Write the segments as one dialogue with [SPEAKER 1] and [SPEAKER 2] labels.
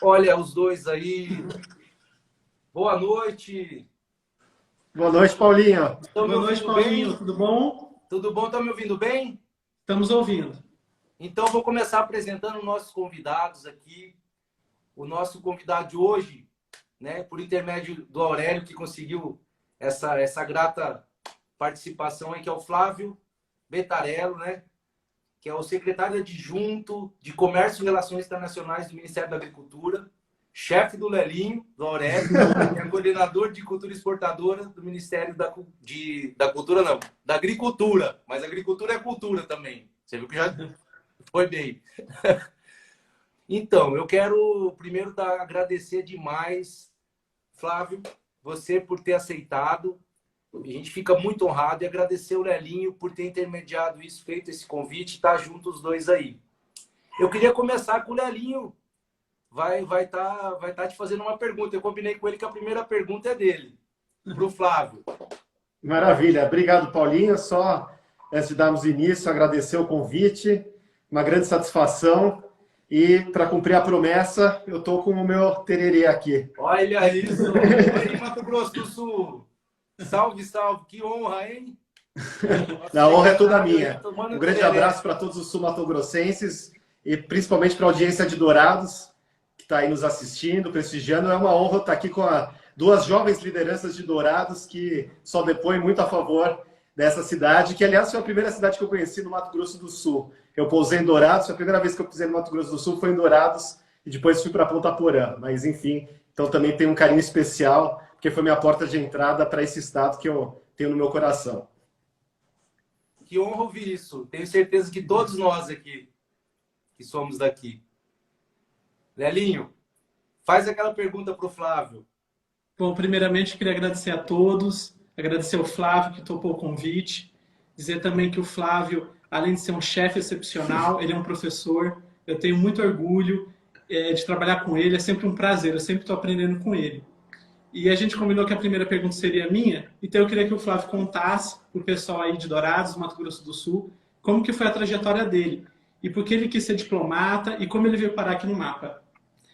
[SPEAKER 1] Olha, os dois aí. Boa noite.
[SPEAKER 2] Boa noite, Paulinho.
[SPEAKER 1] Estão me
[SPEAKER 3] Boa noite,
[SPEAKER 1] ouvindo
[SPEAKER 3] Paulinho.
[SPEAKER 1] bem?
[SPEAKER 3] Tudo bom?
[SPEAKER 1] Tudo bom? Estão me ouvindo bem?
[SPEAKER 3] Estamos ouvindo.
[SPEAKER 1] Então, vou começar apresentando nossos convidados aqui. O nosso convidado de hoje, né, por intermédio do Aurélio, que conseguiu essa grata participação aí, que é o Flávio Betarello, né, que é o secretário adjunto de Comércio e Relações Internacionais do Ministério da Agricultura, chefe do Lelinho, do Aurélio, e é coordenador de cultura exportadora do Ministério da Cultura, não, da Agricultura. Mas agricultura é cultura também. Você viu que já foi bem. Então, eu quero primeiro agradecer demais, Flávio, você por ter aceitado. A gente fica muito honrado e agradecer o Lelinho por ter intermediado isso, feito esse convite, e estar junto os dois aí. Eu queria começar com o Lelinho. Vai tá te fazendo uma pergunta. Eu combinei com ele que a primeira pergunta é dele, para o Flávio.
[SPEAKER 2] Maravilha. Obrigado, Paulinho. Só antes de darmos início, agradecer o convite. Uma grande satisfação. E, para cumprir a promessa, eu estou com o meu tererê aqui.
[SPEAKER 1] Olha isso! Oi, Mato Grosso do Sul! Salve, salve! Que honra, hein?
[SPEAKER 2] A honra é toda minha.
[SPEAKER 1] Tomando
[SPEAKER 2] Um grande
[SPEAKER 1] tereré.
[SPEAKER 2] abraço para todos os sul-matogrossenses e principalmente para a audiência de Dourados, que está aí nos assistindo, prestigiando. É uma honra estar aqui com duas jovens lideranças de Dourados que só depõem muito a favor dessa cidade, que, aliás, foi a primeira cidade que eu conheci no Mato Grosso do Sul. Eu pousei em Dourados, a primeira vez que eu pisei no Mato Grosso do Sul foi em Dourados e depois fui para Ponta Porã. Mas, enfim, então também tenho um carinho especial, porque foi minha porta de entrada para esse estado que eu tenho no meu coração.
[SPEAKER 1] Que honra ouvir isso. Tenho certeza que todos nós aqui, que somos daqui. Lelinho, faz aquela pergunta para o Flávio.
[SPEAKER 3] Bom, primeiramente, queria agradecer a todos, agradecer ao Flávio que topou o convite, dizer também que o Flávio, além de ser um chefe excepcional, ele é um professor. Eu tenho muito orgulho de trabalhar com ele, é sempre um prazer, eu sempre estou aprendendo com ele. E a gente combinou que a primeira pergunta seria minha, então eu queria que o Flávio contasse para o pessoal aí de Dourados, Mato Grosso do Sul, como que foi a trajetória dele, e por que ele quis ser diplomata, e como ele veio parar aqui no mapa.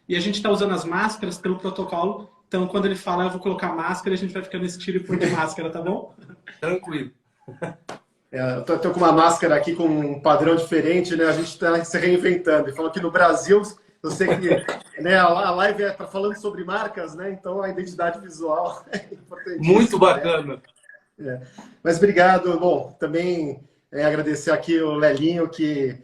[SPEAKER 3] E a gente está usando as máscaras pelo protocolo, então quando ele falar eu vou colocar máscara, a gente vai ficar nesse tiro e pôr de máscara, tá bom?
[SPEAKER 1] Tranquilo.
[SPEAKER 2] Eu tô com uma máscara aqui com um padrão diferente, né? A gente está se reinventando. E falou que no Brasil, eu sei que, né, a live é falando sobre marcas, né? Então a identidade visual é importantíssima.
[SPEAKER 1] Muito bacana.
[SPEAKER 2] Né? Mas obrigado. Bom, também agradecer aqui o Lelinho, que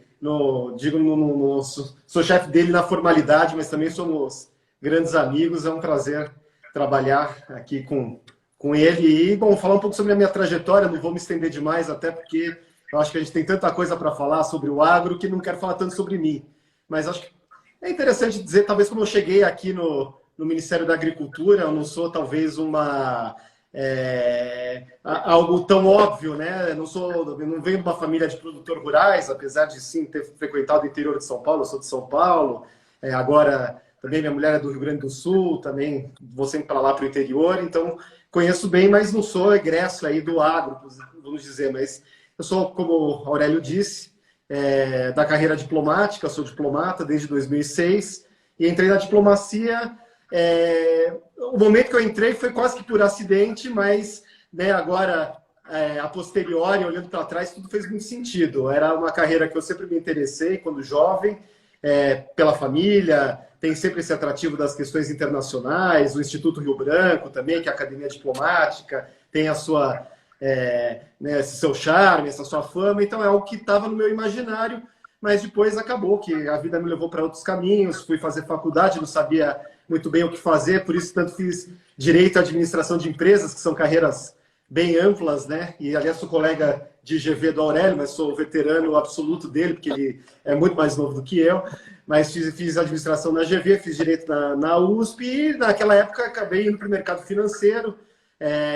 [SPEAKER 2] sou chefe dele na formalidade, mas também somos grandes amigos. É um prazer trabalhar aqui com ele. E, bom, falar um pouco sobre a minha trajetória, não vou me estender demais, até porque eu acho que a gente tem tanta coisa para falar sobre o agro que não quero falar tanto sobre mim. Mas acho que é interessante dizer, talvez, como eu cheguei aqui no Ministério da Agricultura, eu não sou, talvez, algo tão óbvio, né? Eu não venho de uma família de produtores rurais, apesar de, sim, ter frequentado o interior de São Paulo. Eu sou de São Paulo, agora também minha mulher é do Rio Grande do Sul, também vou sempre para lá, para o interior, então conheço bem, mas não sou egresso aí do agro, vamos dizer, mas eu sou, como o Aurélio disse, da carreira diplomática, sou diplomata desde 2006, e entrei na diplomacia. O momento que eu entrei foi quase que por acidente, mas, né, agora, a posteriori, olhando para trás, tudo fez muito sentido. Era uma carreira que eu sempre me interessei quando jovem, pela família, tem sempre esse atrativo das questões internacionais, o Instituto Rio Branco também, que é a academia diplomática, tem a sua, né, esse seu charme, essa sua fama, então é algo que estava no meu imaginário, mas depois acabou, que a vida me levou para outros caminhos, fui fazer faculdade, não sabia muito bem o que fazer, por isso tanto fiz Direito e Administração de Empresas, que são carreiras bem amplas, né? E, aliás, sou colega de GV do Aurélio, mas sou veterano absoluto dele, porque ele é muito mais novo do que eu. Mas fiz administração na GV, fiz Direito na USP e, naquela época, acabei indo para o mercado financeiro.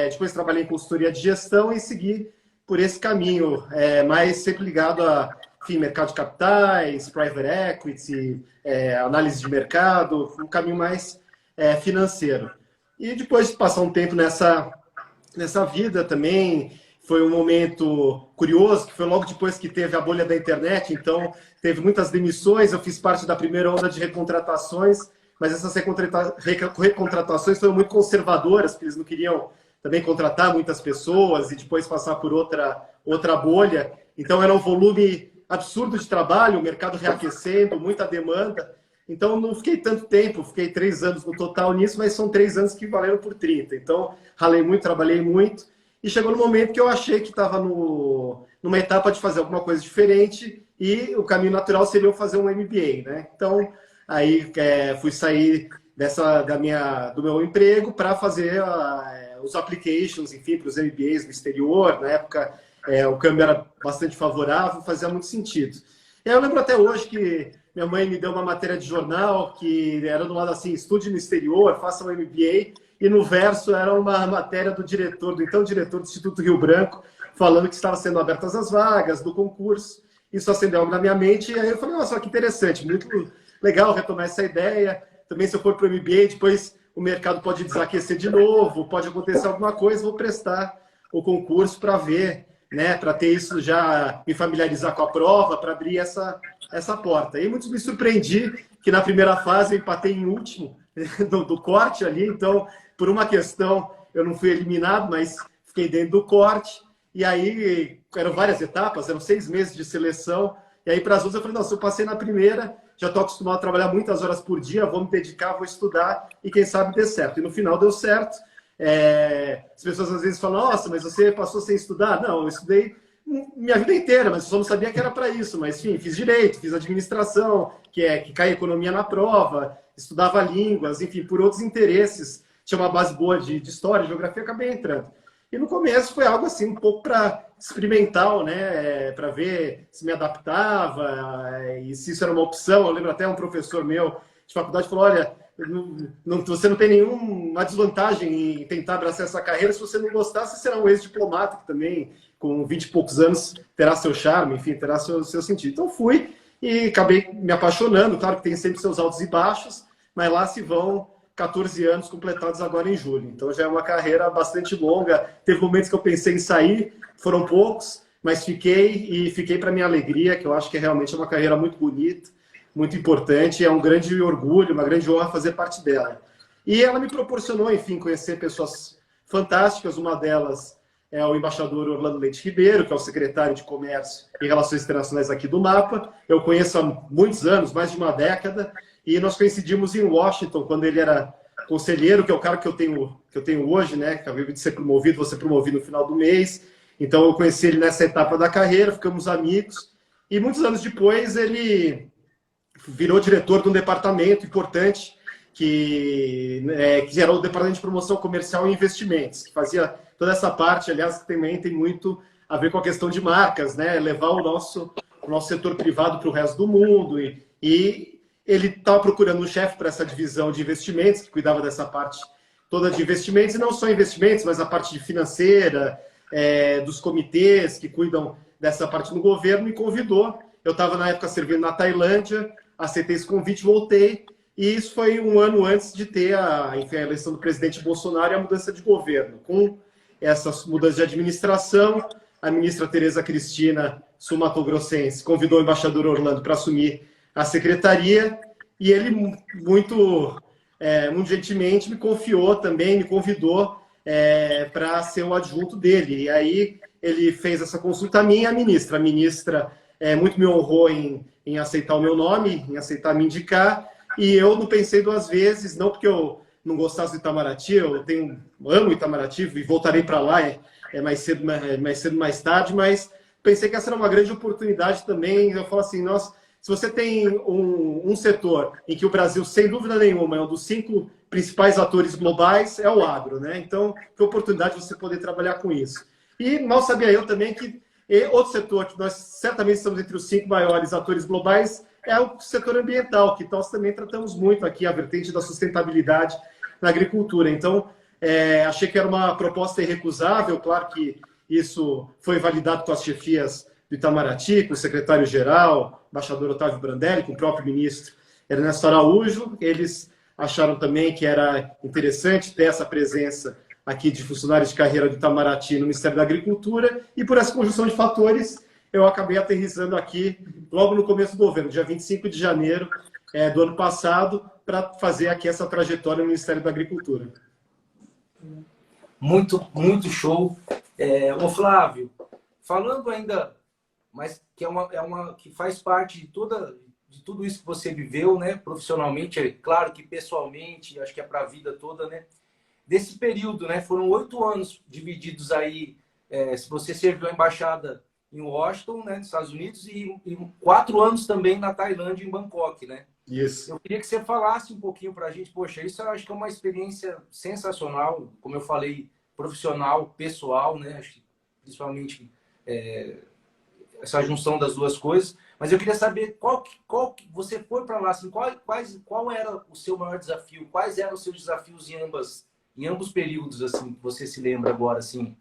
[SPEAKER 2] Depois trabalhei em consultoria de gestão e segui por esse caminho, mas sempre ligado a, enfim, mercado de capitais, private equity, análise de mercado, um caminho mais financeiro. E depois de passar um tempo nessa vida também, foi um momento curioso, que foi logo depois que teve a bolha da internet, então teve muitas demissões, eu fiz parte da primeira onda de recontratações, mas essas recontratações foram muito conservadoras, porque eles não queriam também contratar muitas pessoas e depois passar por outra bolha. Então era um volume absurdo de trabalho, o mercado reaquecendo, muita demanda. Então não fiquei tanto tempo, fiquei 3 anos no total nisso, mas são 3 anos que valeram por 30. Então ralei muito, trabalhei muito, e chegou no momento que eu achei que estava numa etapa de fazer alguma coisa diferente, e o caminho natural seria eu fazer um MBA, né? Então aí fui sair do meu emprego para fazer os applications, enfim, para os MBAs no exterior. Na época o câmbio era bastante favorável, fazia muito sentido. E aí eu lembro até hoje que minha mãe me deu uma matéria de jornal que era do lado assim, estude no exterior, faça um MBA, e no verso era uma matéria do então diretor do Instituto Rio Branco, falando que estava sendo abertas as vagas do concurso. Isso acendeu algo na minha mente, e aí eu falei, nossa, que interessante, muito legal retomar essa ideia. Também se eu for para o MBA, depois o mercado pode desaquecer de novo, pode acontecer alguma coisa, vou prestar o concurso para ver, né, para ter isso, já me familiarizar com a prova, para abrir essa porta. E muitos me surpreendi que na primeira fase eu empatei em último do corte ali, então por uma questão eu não fui eliminado, mas fiquei dentro do corte. E aí eram várias etapas, eram 6 meses de seleção, e aí para as outras eu falei, não, se eu passei na primeira, já estou acostumado a trabalhar muitas horas por dia, vou me dedicar, vou estudar, e quem sabe dê certo. E no final deu certo. As pessoas às vezes falam, nossa, mas você passou sem estudar? Não, eu estudei minha vida inteira, mas eu só não sabia que era para isso. Mas, enfim, fiz direito, fiz administração, que cai economia na prova, estudava línguas, enfim, por outros interesses. Tinha uma base boa de história, geografia, acabei entrando. E no começo foi algo assim, um pouco para experimental, né? Para ver se me adaptava e se isso era uma opção. Eu lembro até um professor meu de faculdade falou, olha, você não tem nenhuma desvantagem em tentar abraçar essa carreira. Se você não gostar, você será um ex-diplomata, que também, com 20 e poucos anos, terá seu charme, enfim, terá seu sentido. Então fui e acabei me apaixonando. Claro que tem sempre seus altos e baixos, mas lá se vão 14 anos completados agora em julho. Então já é uma carreira bastante longa. Teve momentos que eu pensei em sair, foram poucos, mas fiquei para minha alegria, que eu acho que realmente é uma carreira muito bonita, muito importante, é um grande orgulho, uma grande honra fazer parte dela. E ela me proporcionou, enfim, conhecer pessoas fantásticas. Uma delas é o embaixador Orlando Leite Ribeiro, que é o secretário de Comércio e Relações Internacionais aqui do MAPA. Eu conheço há muitos anos, mais de uma década, e nós coincidimos em Washington, quando ele era conselheiro, que é o cara que eu tenho hoje, né? Que acabei de ser promovido, vou ser promovido no final do mês. Então eu conheci ele nessa etapa da carreira, ficamos amigos, e muitos anos depois ele virou diretor de um departamento importante que era o Departamento de Promoção Comercial e Investimentos, que fazia toda essa parte, aliás, que também tem muito a ver com a questão de marcas, né? Levar o nosso setor privado para o resto do mundo. E ele estava procurando um chefe para essa divisão de investimentos, que cuidava dessa parte toda de investimentos, e não só investimentos, mas a parte financeira, dos comitês que cuidam dessa parte no governo, me convidou. Eu estava, na época, servindo na Tailândia, aceitei esse convite, voltei, e isso foi um ano antes de ter a eleição do presidente Bolsonaro e a mudança de governo. Com essa mudança de administração, a ministra Tereza Cristina, sul-mato-grossense, convidou o embaixador Orlando para assumir a secretaria, e ele muito gentilmente me convidou para ser o adjunto dele. E aí ele fez essa consulta a mim e a ministra. A ministra muito me honrou em aceitar o meu nome, em aceitar me indicar, e eu não pensei 2 vezes, não porque eu não gostasse do Itamaraty, eu amo Itamaraty e voltarei para lá mais cedo, mais tarde, mas pensei que essa era uma grande oportunidade também. Eu falo assim, nossa, se você tem um setor em que o Brasil, sem dúvida nenhuma, é um dos 5 principais atores globais, é o agro, né? Então, que oportunidade você poder trabalhar com isso. E mal sabia eu também que outro setor que nós certamente estamos entre os 5 maiores atores globais é o setor ambiental, que nós também tratamos muito aqui, a vertente da sustentabilidade na agricultura. Então, achei que era uma proposta irrecusável. Claro que isso foi validado com as chefias do Itamaraty, com o secretário-geral, embaixador Otávio Brandelli, com o próprio ministro Ernesto Araújo. Eles acharam também que era interessante ter essa presença aqui de funcionários de carreira do Itamaraty no Ministério da Agricultura, e por essa conjunção de fatores, eu acabei aterrissando aqui logo no começo do governo, dia 25 de janeiro do ano passado, para fazer aqui essa trajetória no Ministério da Agricultura.
[SPEAKER 1] Muito, muito show. Ô Flávio, falando ainda, mas que que faz parte de tudo isso que você viveu, né? Profissionalmente, é claro que pessoalmente, acho que é para a vida toda, né? Desse período, né? Foram 8 anos divididos aí. Se você serviu a embaixada em Washington, né, nos Estados Unidos, e 4 anos também na Tailândia, em Bangkok, né?
[SPEAKER 2] Isso.
[SPEAKER 1] Eu queria que você falasse um pouquinho para a gente. Poxa, isso eu acho que é uma experiência sensacional, como eu falei, profissional, pessoal, né? Acho que principalmente essa junção das duas coisas. Mas eu queria saber qual você foi para lá, assim, qual era o seu maior desafio? Quais eram os seus desafios em ambos períodos, assim, que você se lembra agora, assim?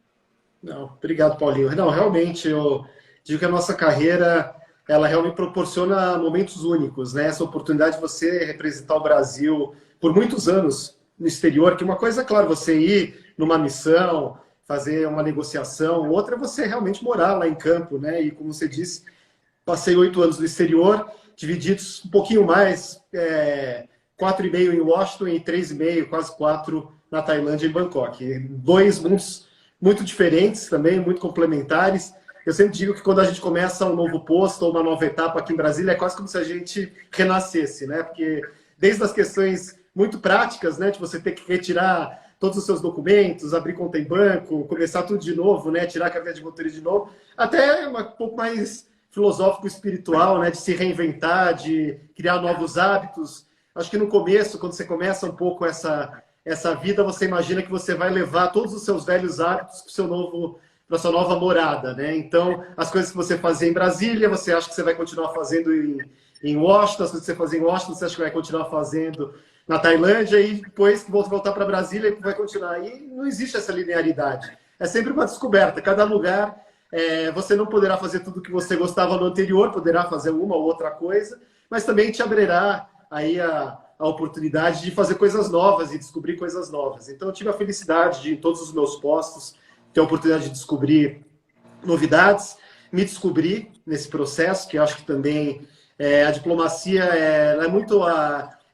[SPEAKER 2] Não, obrigado, Paulinho. Não, realmente, eu digo que a nossa carreira, ela realmente proporciona momentos únicos, né? Essa oportunidade de você representar o Brasil por muitos anos no exterior, que uma coisa é, claro, você ir numa missão, fazer uma negociação, outra é você realmente morar lá em campo, né? E como você disse, passei 8 anos no exterior, divididos um pouquinho mais, 4,5 em Washington e 3,5, quase 4 na Tailândia, em Bangkok. 2 mundos muito diferentes também, muito complementares. Eu sempre digo que quando a gente começa um novo posto ou uma nova etapa aqui em Brasília, é quase como se a gente renascesse, né? Porque desde as questões muito práticas, né, de você ter que retirar todos os seus documentos, abrir conta em banco, começar tudo de novo, né, tirar a carteira de motorista de novo, até um pouco mais filosófico, espiritual, né, de se reinventar, de criar novos hábitos. Acho que no começo, quando você começa um pouco essa vida, você imagina que você vai levar todos os seus velhos hábitos para sua nova morada, né? Então, as coisas que você fazia em Brasília, você acha que você vai continuar fazendo em Washington, as coisas que você fazia em Washington, você acha que vai continuar fazendo na Tailândia, e depois que voltar para Brasília, vai continuar. E não existe essa linearidade. É sempre uma descoberta. Cada lugar, você não poderá fazer tudo o que você gostava no anterior, poderá fazer uma ou outra coisa, mas também te abrirá aí a oportunidade de fazer coisas novas e descobrir coisas novas. Então, eu tive a felicidade de, em todos os meus postos, ter a oportunidade de descobrir novidades, me descobrir nesse processo, que eu acho que também a diplomacia ela é muito...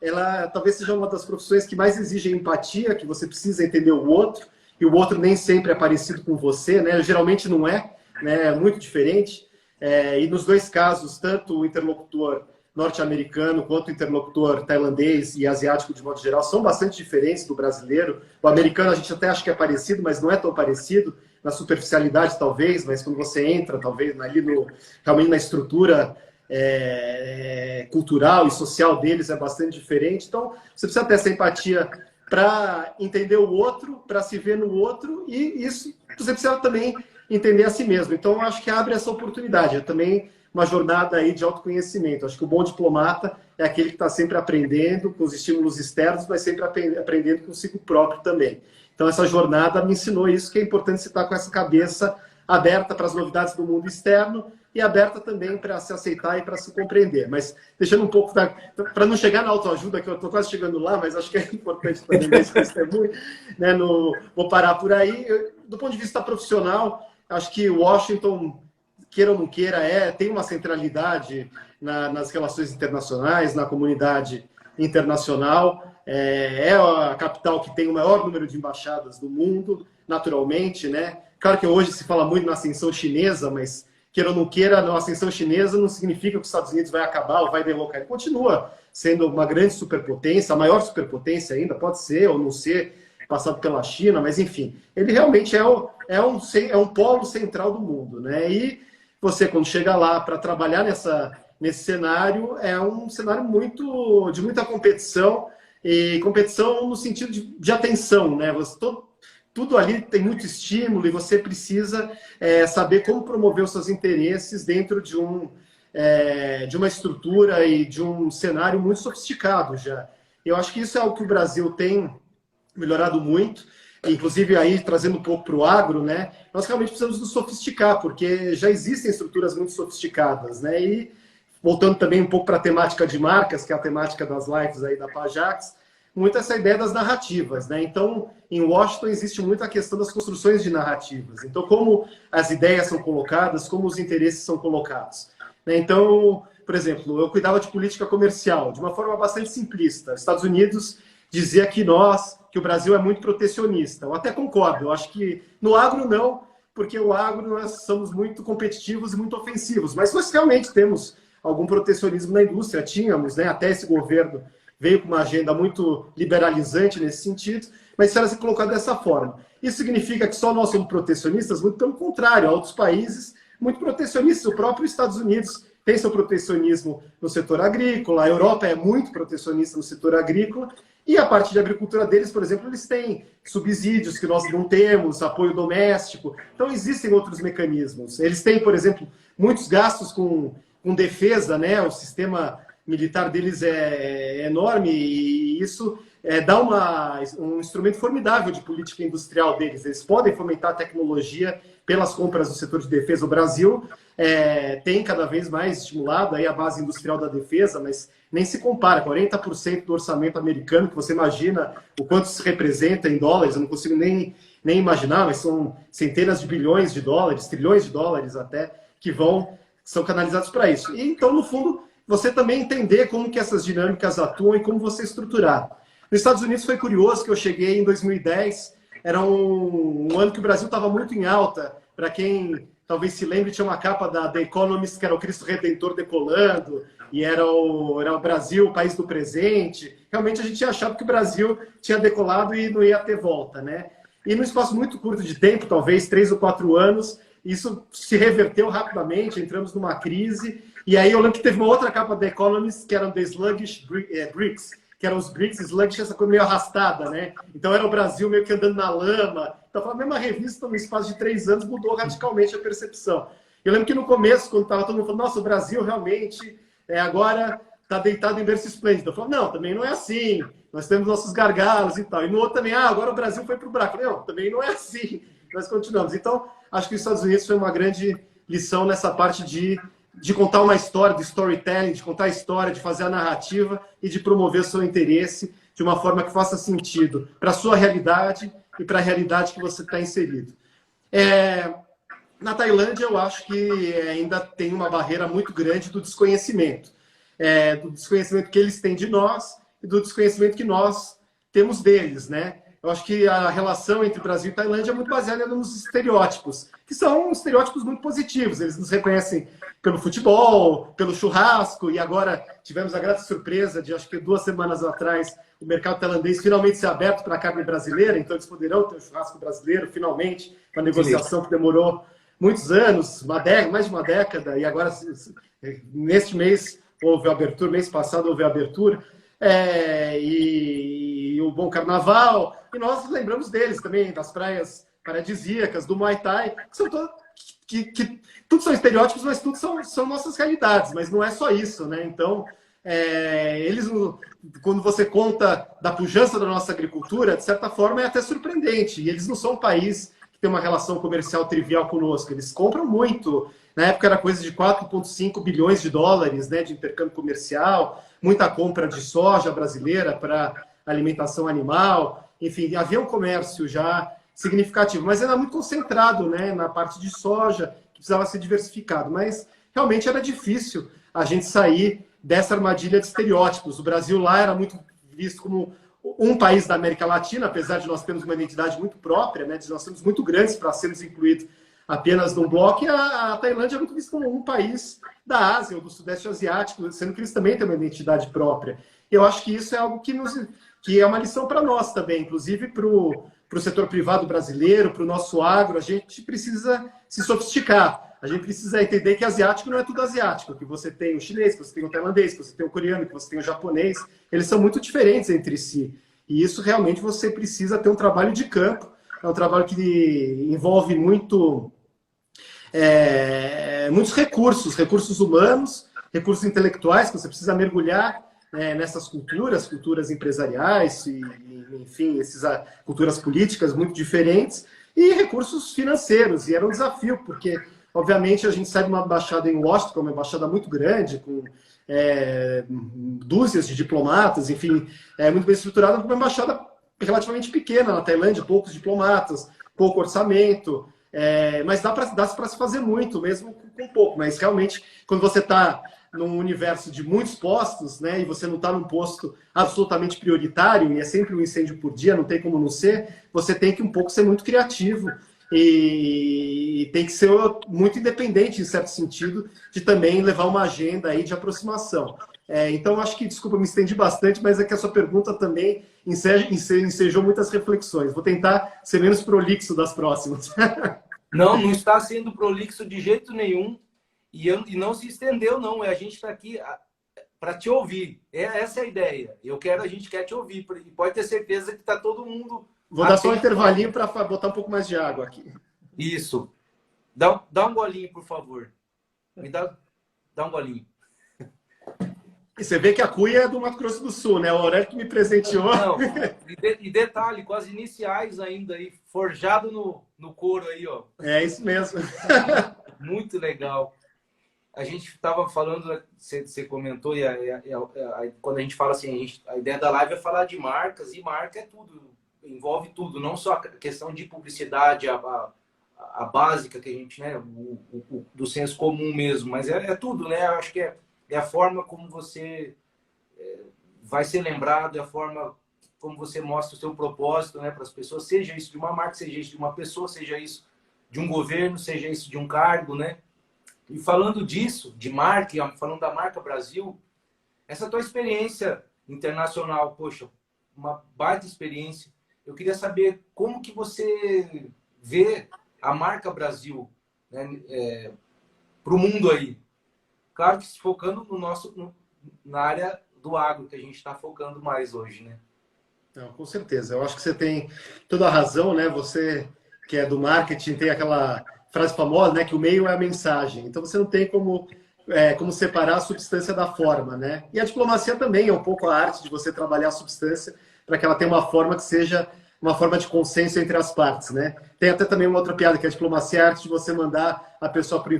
[SPEAKER 2] Ela talvez seja uma das profissões que mais exigem empatia, que você precisa entender o outro, e o outro nem sempre é parecido com você, né? Geralmente não é, né? É muito diferente. E nos dois casos, tanto o interlocutor norte-americano quanto o interlocutor tailandês e asiático de modo geral são bastante diferentes do brasileiro. O americano a gente até acha que é parecido, mas não é tão parecido, na superficialidade talvez, mas quando você entra talvez ali realmente na estrutura cultural e social deles é bastante diferente. Então você precisa ter essa empatia para entender o outro, para se ver no outro, e isso você precisa também entender a si mesmo. Então eu acho que abre essa oportunidade. É também uma jornada aí de autoconhecimento. Acho que o bom diplomata é aquele que está sempre aprendendo com os estímulos externos, mas sempre aprendendo consigo próprio também. Então, essa jornada me ensinou isso, que é importante você estar com essa cabeça aberta para as novidades do mundo externo e aberta também para se aceitar e para se compreender. Mas deixando um pouco para não chegar na autoajuda, que eu estou quase chegando lá, mas acho que é importante também esse testemunho, né? Vou parar por aí. Do ponto de vista profissional, acho que Washington, queira ou não queira, tem uma centralidade nas relações internacionais, na comunidade internacional. É a capital que tem o maior número de embaixadas do mundo, naturalmente, né? Claro que hoje se fala muito na ascensão chinesa, mas queira ou não queira, a ascensão chinesa não significa que os Estados Unidos vai acabar ou vai derrocar. Ele continua sendo uma grande superpotência, a maior superpotência ainda, pode ser ou não ser, passado pela China, mas enfim, ele realmente é um polo central do mundo, né? E você, quando chega lá para trabalhar nesse cenário, é um cenário de muita competição, e competição no sentido de atenção, né? Tudo ali tem muito estímulo e você precisa saber como promover os seus interesses dentro de uma estrutura e de um cenário muito sofisticado já. Eu acho que isso é algo que o Brasil tem melhorado muito, inclusive aí trazendo um pouco para o agro, né? Nós realmente precisamos nos sofisticar, porque já existem estruturas muito sofisticadas, né? E voltando também um pouco para a temática de marcas, que é a temática das lives aí da Pajax, muito essa ideia das narrativas, né? Então, em Washington existe muito a questão das construções de narrativas. Então, como as ideias são colocadas, como os interesses são colocados, né? Então, por exemplo, eu cuidava de política comercial de uma forma bastante simplista. Os Estados Unidos dizia que o Brasil é muito protecionista. Eu até concordo, eu acho que no agro não, porque o agro nós somos muito competitivos e muito ofensivos, mas nós realmente temos algum protecionismo na indústria, tínhamos, né? Até esse governo veio com uma agenda muito liberalizante nesse sentido, mas isso era se colocar dessa forma. Isso significa que só nós somos protecionistas? Muito pelo contrário, há outros países muito protecionistas. O próprio Estados Unidos tem seu protecionismo no setor agrícola, a Europa é muito protecionista no setor agrícola, e a parte de agricultura deles, por exemplo, eles têm subsídios que nós não temos, apoio doméstico. Então, existem outros mecanismos. Eles têm, por exemplo, muitos gastos com defesa, né? O sistema militar deles é enorme e isso dá um instrumento formidável de política industrial deles. Eles podem fomentar a tecnologia pelas compras do setor de defesa. O Brasil tem cada vez mais estimulado aí a base industrial da defesa, mas nem se compara. 40% do orçamento americano, que você imagina o quanto isso representa em dólares, eu não consigo nem imaginar, mas são centenas de bilhões de dólares, trilhões de dólares até, que são canalizados para isso. E, então, no fundo, você também entender como que essas dinâmicas atuam e como você estruturar. Nos Estados Unidos foi curioso que eu cheguei em 2010, era um ano que o Brasil estava muito em alta. Para quem talvez se lembre, tinha uma capa da The Economist, que era o Cristo Redentor decolando, e era o Brasil, o país do presente. Realmente a gente tinha achado que o Brasil tinha decolado e não ia ter volta, né? E num espaço muito curto de tempo, talvez 3 ou 4 anos, isso se reverteu rapidamente, entramos numa crise. E aí eu lembro que teve uma outra capa da Economist, que eram The Sluggish BRICS, que eram os BRICS, sluggish, essa coisa meio arrastada, né? Então era o Brasil meio que andando na lama. Então a mesma revista, no espaço de 3 anos, mudou radicalmente a percepção. Eu lembro que no começo, quando estava todo mundo falando, nossa, o Brasil realmente agora está deitado em berço esplêndido. Eu falei, não, também não é assim. Nós temos nossos gargalos e tal. E no outro também, agora o Brasil foi para o buraco. Não, também não é assim. Nós continuamos. Então, acho que os Estados Unidos foi uma grande lição nessa parte de contar uma história, de storytelling, de contar a história, de fazer a narrativa e de promover o seu interesse de uma forma que faça sentido para a sua realidade e para a realidade que você está inserido. Na Tailândia, eu acho que ainda tem uma barreira muito grande do desconhecimento que eles têm de nós e do desconhecimento que nós temos deles, né? Eu acho que a relação entre Brasil e Tailândia é muito baseada nos estereótipos, que são estereótipos muito positivos. Eles nos reconhecem pelo futebol, pelo churrasco, e agora tivemos a grata surpresa de, acho que 2 semanas atrás, o mercado tailandês finalmente ser aberto para a carne brasileira, então eles poderão ter um churrasco brasileiro, finalmente, uma negociação que demorou muitos anos, mais de uma década, e agora, neste mês, houve a abertura, mês passado houve a abertura, e o Bom Carnaval, e nós lembramos deles também, das praias paradisíacas, do Muay Thai, que são que tudo são estereótipos, mas tudo são nossas realidades, mas não é só isso, né? Então, quando você conta da pujança da nossa agricultura, de certa forma é até surpreendente, e eles não são um país que tem uma relação comercial trivial conosco, eles compram muito. Na época era coisa de 4,5 bilhões de dólares, né, de intercâmbio comercial, muita compra de soja brasileira para alimentação animal, enfim, havia um comércio já significativo, mas era muito concentrado, né, na parte de soja, que precisava ser diversificado, mas realmente era difícil a gente sair dessa armadilha de estereótipos. O Brasil lá era muito visto como um país da América Latina, apesar de nós termos uma identidade muito própria, né, nós somos muito grandes para sermos incluídos apenas num bloco, e a Tailândia é muito vista como um país da Ásia ou do Sudeste Asiático, sendo que eles também têm uma identidade própria. Eu acho que isso é algo que é uma lição para nós também, inclusive para o setor privado brasileiro, para o nosso agro. A gente precisa se sofisticar, a gente precisa entender que asiático não é tudo asiático, que você tem o chinês, que você tem o tailandês, que você tem o coreano, que você tem o japonês, eles são muito diferentes entre si. E isso realmente você precisa ter um trabalho de campo, é um trabalho que envolve muitos recursos humanos, recursos intelectuais, que você precisa mergulhar nessas culturas empresariais, e, enfim, essas culturas políticas muito diferentes, e recursos financeiros. E era um desafio, porque, obviamente, a gente sai de uma embaixada em Washington, que é uma embaixada muito grande, com dúzias de diplomatas, enfim, muito bem estruturada, uma embaixada relativamente pequena na Tailândia, poucos diplomatas, pouco orçamento, mas dá para se fazer muito, mesmo com pouco. Mas realmente, quando você está num universo de muitos postos, né, e você não está num posto absolutamente prioritário, e é sempre um incêndio por dia, não tem como não ser, você tem que um pouco ser muito criativo e tem que ser muito independente, em certo sentido, de também levar uma agenda aí de aproximação. Então, acho que, desculpa, me estendi bastante, mas é que a sua pergunta também ensejou muitas reflexões. Vou tentar ser menos prolixo das próximas.
[SPEAKER 1] Não, não está sendo prolixo de jeito nenhum e não se estendeu, não. A gente está aqui para te ouvir. Essa é a ideia. A gente quer te ouvir. E pode ter certeza que está todo mundo...
[SPEAKER 2] Vou dar só um intervalinho para botar um pouco mais de água aqui.
[SPEAKER 1] Isso. Dá um golinho, por favor. Me dá um golinho.
[SPEAKER 2] E você vê que a cuia é do Mato Grosso do Sul, né? O Aurélio que me presenteou.
[SPEAKER 1] Não, e detalhe, com as iniciais ainda aí, forjado no couro aí, ó.
[SPEAKER 2] É isso mesmo.
[SPEAKER 1] Muito legal. A gente estava falando, você comentou, quando a gente fala assim, a ideia da live é falar de marcas, e marca é tudo, envolve tudo, não só a questão de publicidade, a básica que a gente, né, do senso comum mesmo, mas é tudo, né? Eu acho que é a forma como você vai ser lembrado, é a forma como você mostra o seu propósito, né, para as pessoas, seja isso de uma marca, seja isso de uma pessoa, seja isso de um governo, seja isso de um cargo, né? E falando disso, de marca, falando da marca Brasil, essa tua experiência internacional, poxa, uma baita experiência. Eu queria saber como que você vê a marca Brasil, né, para o mundo aí. Claro que se focando na área do agro, que a gente está focando mais hoje, né?
[SPEAKER 2] Não, com certeza. Eu acho que você tem toda a razão, né? Você que é do marketing tem aquela frase famosa, né? Que o meio é a mensagem. Então você não tem como separar a substância da forma, né? E a diplomacia também é um pouco a arte de você trabalhar a substância para que ela tenha uma forma que seja uma forma de consenso entre as partes, né? Tem até também uma outra piada, que a diplomacia é a arte de você mandar a pessoa para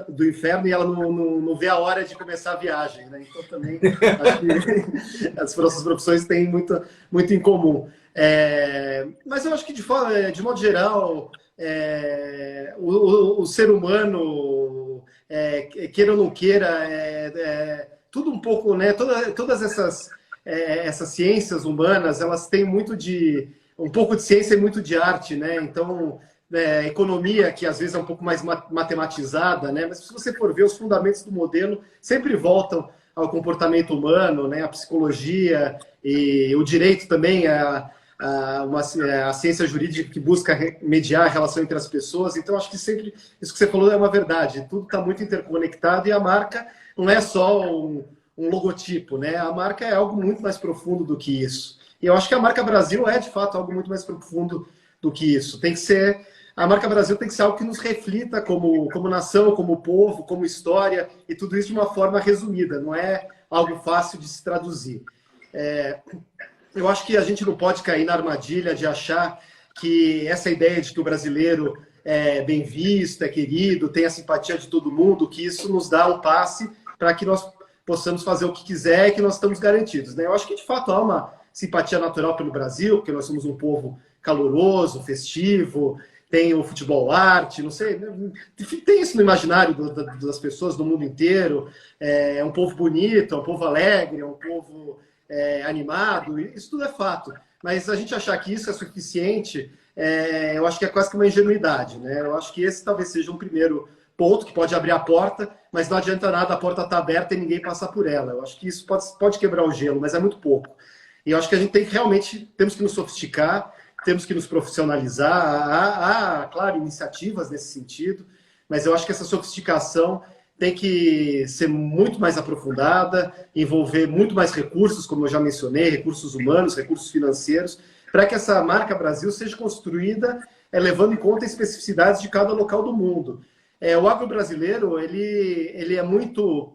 [SPEAKER 2] do inferno e ela não vê a hora de começar a viagem, né? Então também acho que as nossas profissões têm muito em comum. Mas eu acho que de modo geral, o ser humano, queira ou não queira, tudo um pouco, né? Todas essas ciências humanas, elas têm um pouco de ciência e muito de arte, né? Então, economia, que às vezes é um pouco mais matematizada, né? Mas se você for ver, os fundamentos do modelo sempre voltam ao comportamento humano, né? A psicologia e o direito também, a ciência jurídica que busca mediar a relação entre as pessoas. Então, acho que sempre isso que você falou é uma verdade. Tudo está muito interconectado e a marca não é só um logotipo, né? A marca é algo muito mais profundo do que isso. E eu acho que a marca Brasil é, de fato, algo muito mais profundo do que isso. A marca Brasil tem que ser algo que nos reflita como nação, como povo, como história, e tudo isso de uma forma resumida, não é algo fácil de se traduzir. Eu acho que a gente não pode cair na armadilha de achar que essa ideia de que o brasileiro é bem visto, é querido, tem a simpatia de todo mundo, que isso nos dá um passe para que nós possamos fazer o que quiser e que nós estamos garantidos, né? Eu acho que, de fato, há uma simpatia natural pelo Brasil, porque nós somos um povo caloroso, festivo, tem o futebol arte, não sei, tem isso no imaginário das pessoas do mundo inteiro, é um povo bonito, é um povo alegre, é um povo animado, isso tudo é fato. Mas a gente achar que isso é suficiente, eu acho que é quase que uma ingenuidade, né? Eu acho que esse talvez seja um primeiro ponto que pode abrir a porta, mas não adianta nada, a porta está aberta e ninguém passar por ela. Eu acho que isso pode quebrar o gelo, mas é muito pouco. E eu acho que a gente temos que nos sofisticar, temos que nos profissionalizar. Há, claro, iniciativas nesse sentido, mas eu acho que essa sofisticação tem que ser muito mais aprofundada, envolver muito mais recursos, como eu já mencionei, recursos humanos, recursos financeiros, para que essa marca Brasil seja construída levando em conta as especificidades de cada local do mundo. O agro brasileiro ele é muito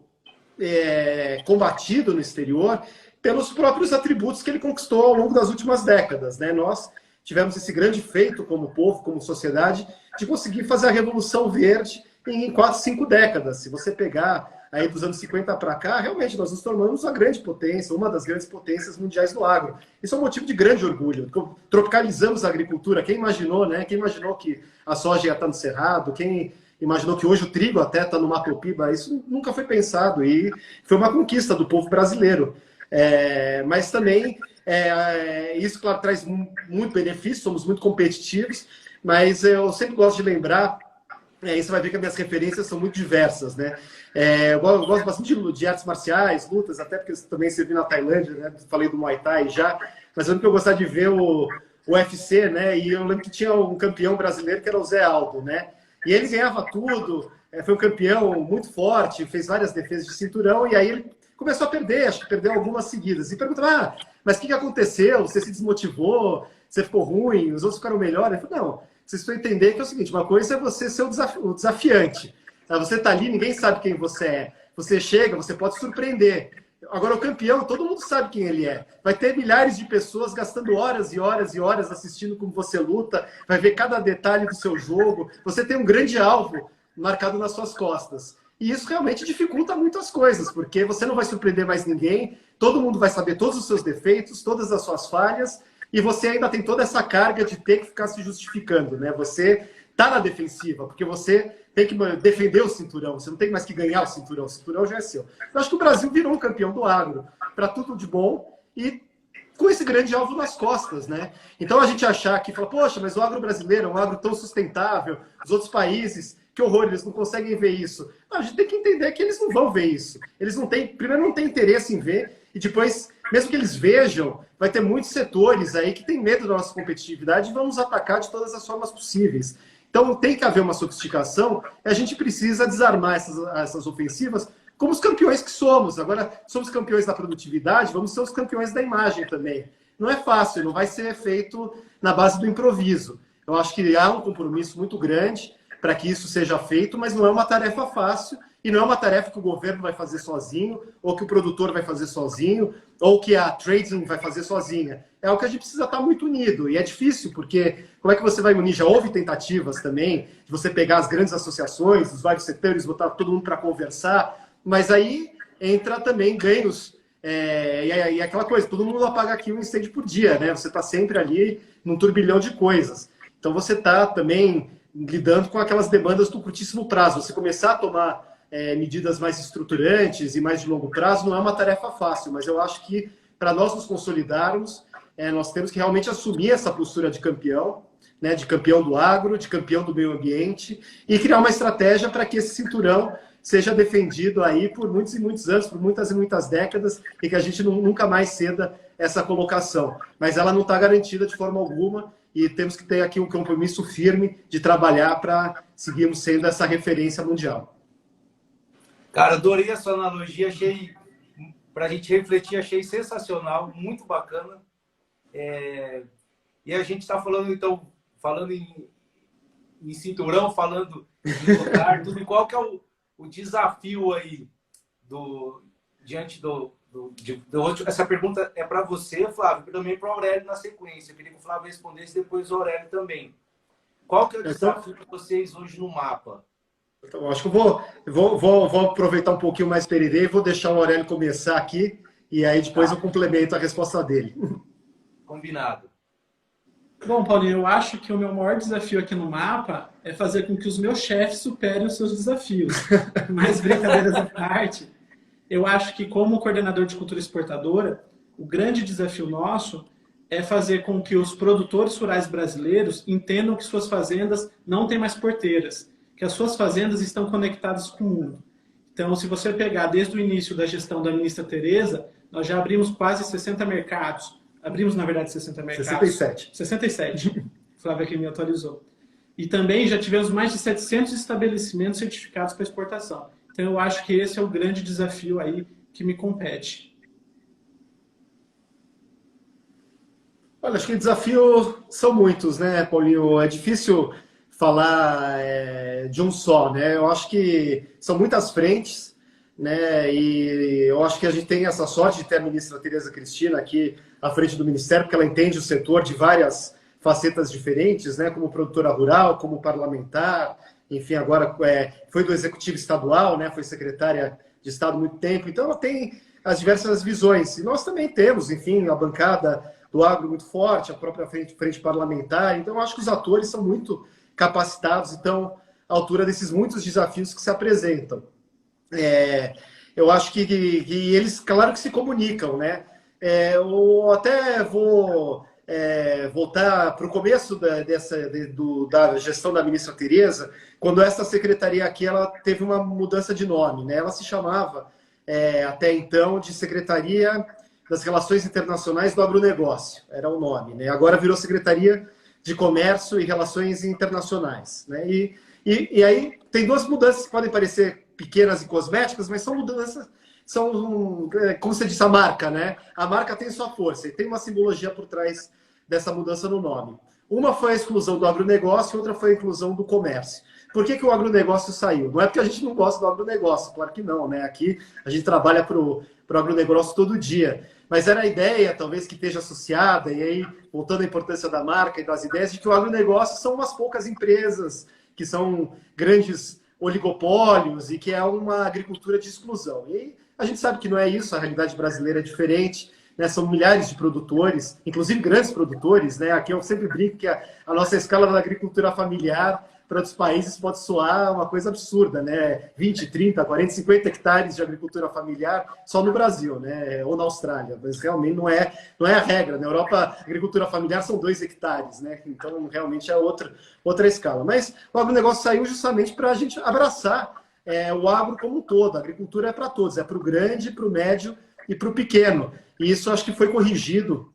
[SPEAKER 2] combatido no exterior pelos próprios atributos que ele conquistou ao longo das últimas décadas, né? Nós tivemos esse grande feito como povo, como sociedade, de conseguir fazer a Revolução Verde em 4, 5 décadas. Se você pegar aí dos anos 50 para cá, realmente nós nos tornamos uma grande potência, uma das grandes potências mundiais do agro. Isso é um motivo de grande orgulho. Tropicalizamos a agricultura. Quem imaginou, né? Quem imaginou que a soja ia estar no Cerrado? Quem imaginou que hoje o trigo até está no Matopiba. Isso nunca foi pensado e foi uma conquista do povo brasileiro. Mas também isso, claro, traz muito benefício, somos muito competitivos, mas eu sempre gosto de lembrar, aí você vai ver que as minhas referências são muito diversas, né? Eu gosto bastante de artes marciais, lutas, até porque eu também servi na Tailândia, né? Falei do Muay Thai já, mas eu lembro que eu gostava de ver o UFC, né? E eu lembro que tinha um campeão brasileiro que era o Zé Aldo, né? E ele ganhava tudo, foi um campeão muito forte, fez várias defesas de cinturão, e aí ele começou a perder, acho que perdeu algumas seguidas. E perguntava, mas o que aconteceu? Você se desmotivou? Você ficou ruim? Os outros ficaram melhores? Eu falei, não, vocês precisam entender que é o seguinte, uma coisa é você ser o desafiante. Você está ali, ninguém sabe quem você é. Você chega, você pode surpreender. Agora, o campeão, todo mundo sabe quem ele é. Vai ter milhares de pessoas gastando horas e horas e horas assistindo como você luta, vai ver cada detalhe do seu jogo. Você tem um grande alvo marcado nas suas costas. E isso realmente dificulta muito as coisas, porque você não vai surpreender mais ninguém, todo mundo vai saber todos os seus defeitos, todas as suas falhas, e você ainda tem toda essa carga de ter que ficar se justificando, né? Você tá na defensiva, porque você tem que defender o cinturão, você não tem mais que ganhar o cinturão já é seu. Eu acho que o Brasil virou um campeão do agro, para tudo de bom, e com esse grande alvo nas costas, né? Então a gente achar que, fala, poxa, mas o agro brasileiro é um agro tão sustentável, os outros países, que horror, eles não conseguem ver isso. Não, a gente tem que entender que eles não vão ver isso. Eles não têm, primeiro não têm interesse em ver, e depois, mesmo que eles vejam, vai ter muitos setores aí que têm medo da nossa competitividade e vão nos atacar de todas as formas possíveis. Então tem que haver uma sofisticação, e a gente precisa desarmar essas ofensivas como os campeões que somos. Agora, somos campeões da produtividade, vamos ser os campeões da imagem também. Não é fácil, não vai ser feito na base do improviso. Eu acho que há um compromisso muito grande para que isso seja feito, mas não é uma tarefa fácil e não é uma tarefa que o governo vai fazer sozinho, ou que o produtor vai fazer sozinho, ou que a trading vai fazer sozinha. É algo que a gente precisa estar muito unido, e é difícil, porque como é que você vai unir? Já houve tentativas também de você pegar as grandes associações, os vários setores, botar todo mundo para conversar, mas aí entra também ganhos, e aquela coisa, todo mundo apaga aqui um incêndio por dia, né? Você está sempre ali num turbilhão de coisas. Então você está também lidando com aquelas demandas do curtíssimo prazo. Você começar a tomar medidas mais estruturantes e mais de longo prazo não é uma tarefa fácil, mas eu acho que para nós nos consolidarmos, nós temos que realmente assumir essa postura de campeão, né, de campeão do agro, de campeão do meio ambiente, e criar uma estratégia para que esse cinturão seja defendido aí por muitos e muitos anos, por muitas e muitas décadas, e que a gente nunca mais ceda essa colocação. Mas ela não está garantida de forma alguma, e temos que ter aqui um compromisso firme de trabalhar para seguirmos sendo essa referência mundial.
[SPEAKER 1] Cara, adorei a sua analogia, achei, para a gente refletir, achei sensacional, muito bacana. E a gente está falando, então, falando em cinturão, falando em lutar, tudo. Qual que é o desafio aí diante essa pergunta é para você, Flávio, e também para o Aurélio na sequência. Eu queria que o Flávio respondesse, depois o Aurélio também. Qual que é o desafio de vocês hoje no mapa?
[SPEAKER 2] Então, acho que eu vou aproveitar um pouquinho mais Pereira e vou deixar o Aurélio começar aqui, e aí depois eu complemento a resposta dele.
[SPEAKER 1] Combinado.
[SPEAKER 3] Bom, Paulinho, eu acho que o meu maior desafio aqui no mapa é fazer com que os meus chefes superem os seus desafios. Mas, brincadeiras à parte, eu acho que como coordenador de cultura exportadora, o grande desafio nosso é fazer com que os produtores rurais brasileiros entendam que suas fazendas não têm mais porteiras, que as suas fazendas estão conectadas com o mundo. Então, se você pegar desde o início da gestão da ministra Tereza, nós já abrimos quase 60 mercados. Abrimos, na verdade, 60 mercados.
[SPEAKER 2] 67.
[SPEAKER 3] 67. Flávia aqui me atualizou. E também já tivemos mais de 700 estabelecimentos certificados para exportação. Então, eu acho que esse é o grande desafio aí que me compete.
[SPEAKER 2] Olha, acho que o desafio são muitos, né, Paulinho? É difícil falar de um só, né? Eu acho que são muitas frentes, né? E eu acho que a gente tem essa sorte de ter a ministra Tereza Cristina aqui à frente do Ministério, porque ela entende o setor de várias facetas diferentes, né? Como produtora rural, como parlamentar, enfim, agora foi do Executivo Estadual, né? Foi secretária de Estado há muito tempo, então ela tem as diversas visões. E nós também temos, enfim, a bancada do agro muito forte, a própria frente parlamentar, então eu acho que os atores são muito capacitados. Então, à altura desses muitos desafios que se apresentam. Eu acho que eles, claro que se comunicam, né? Eu até vou voltar para o começo da gestão da ministra Tereza, quando essa secretaria aqui ela teve uma mudança de nome, né? Ela se chamava, até então, de Secretaria das Relações Internacionais do Agronegócio, era o nome, né? Agora virou Secretaria de Comércio e Relações Internacionais, né? E aí tem duas mudanças que podem parecer pequenas e cosméticas, mas são mudanças, como você disse, a marca, né? A marca tem sua força e tem uma simbologia por trás dessa mudança no nome. Uma foi a exclusão do agronegócio, outra foi a inclusão do comércio. Por que o agronegócio saiu? Não é porque a gente não gosta do agronegócio, claro que não, né? Aqui a gente trabalha para o agronegócio todo dia. Mas era a ideia, talvez, que esteja associada, e aí, voltando à importância da marca e das ideias, de que o agronegócio são umas poucas empresas que são grandes oligopólios e que é uma agricultura de exclusão. E a gente sabe que não é isso, a realidade brasileira é diferente, né? São milhares de produtores, inclusive grandes produtores, né? Aqui eu sempre brinco que a nossa escala da agricultura familiar para outros países pode soar uma coisa absurda, né? 20, 30, 40, 50 hectares de agricultura familiar só no Brasil, né? Ou na Austrália, mas realmente não é a regra. Na Europa, a agricultura familiar são 2 hectares, né? Então, realmente é outra escala. Mas o agronegócio saiu justamente para a gente abraçar o agro como um todo. A agricultura é para todos, é para o grande, para o médio e para o pequeno. E isso acho que foi corrigido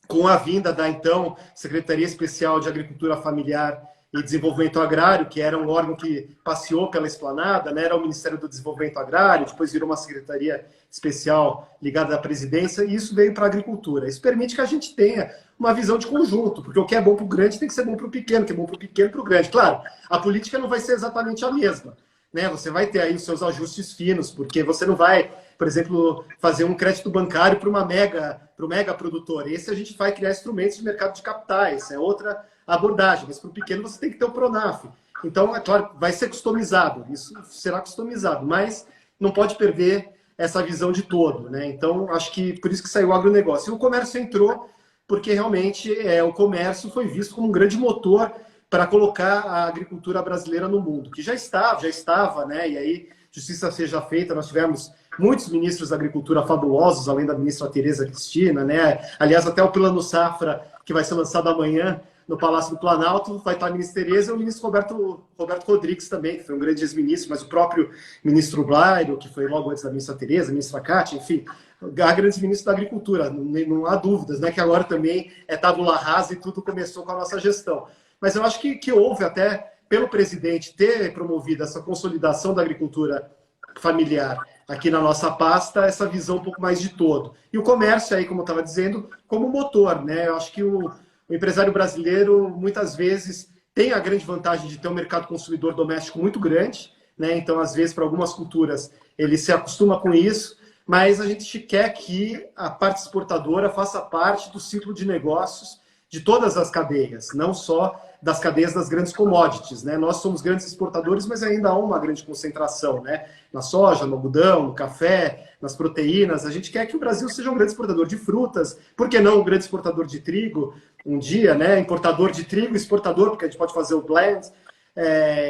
[SPEAKER 2] com a vinda da, então, Secretaria Especial de Agricultura Familiar e Desenvolvimento Agrário, que era um órgão que passeou pela esplanada, né? Era o Ministério do Desenvolvimento Agrário, depois virou uma secretaria especial ligada à presidência, e isso veio para a agricultura. Isso permite que a gente tenha uma visão de conjunto, porque o que é bom para o grande tem que ser bom para o pequeno, o que é bom para o pequeno para o grande. Claro, a política não vai ser exatamente a mesma, né? Você vai ter aí os seus ajustes finos, porque você não vai, por exemplo, fazer um crédito bancário para o mega produtor. Esse a gente vai criar instrumentos de mercado de capitais, é outra abordagem, mas para o pequeno você tem que ter o Pronaf. Então, é claro, vai ser customizado, isso será customizado, mas não pode perder essa visão de todo, né? Então, acho que por isso que saiu o agronegócio. E o comércio entrou porque realmente o comércio foi visto como um grande motor para colocar a agricultura brasileira no mundo, que já estava, né? E aí, justiça seja feita, nós tivemos muitos ministros da agricultura fabulosos, além da ministra Tereza Cristina, né? Aliás, até o Plano Safra, que vai ser lançado amanhã no Palácio do Planalto, vai estar a ministra Tereza e o ministro Roberto Rodrigues também, que foi um grande ex-ministro, mas o próprio ministro Blairo, que foi logo antes da ministra Tereza, a ministra Cátia, enfim, há grandes ministros da agricultura, não há dúvidas, né? Que agora também é tabula rasa e tudo começou com a nossa gestão. Mas eu acho que houve até, pelo presidente ter promovido essa consolidação da agricultura familiar aqui na nossa pasta, essa visão um pouco mais de todo. E o comércio aí, como eu estava dizendo, como motor, né? Eu acho que o empresário brasileiro, muitas vezes, tem a grande vantagem de ter um mercado consumidor doméstico muito grande, né? Então, às vezes, para algumas culturas, ele se acostuma com isso, mas a gente quer que a parte exportadora faça parte do ciclo de negócios de todas as cadeias, não só das cadeias das grandes commodities, né? Nós somos grandes exportadores, mas ainda há uma grande concentração, né? Na soja, no algodão, no café, nas proteínas. A gente quer que o Brasil seja um grande exportador de frutas, por que não um grande exportador de trigo um dia, né? Importador de trigo, exportador, porque a gente pode fazer o blend.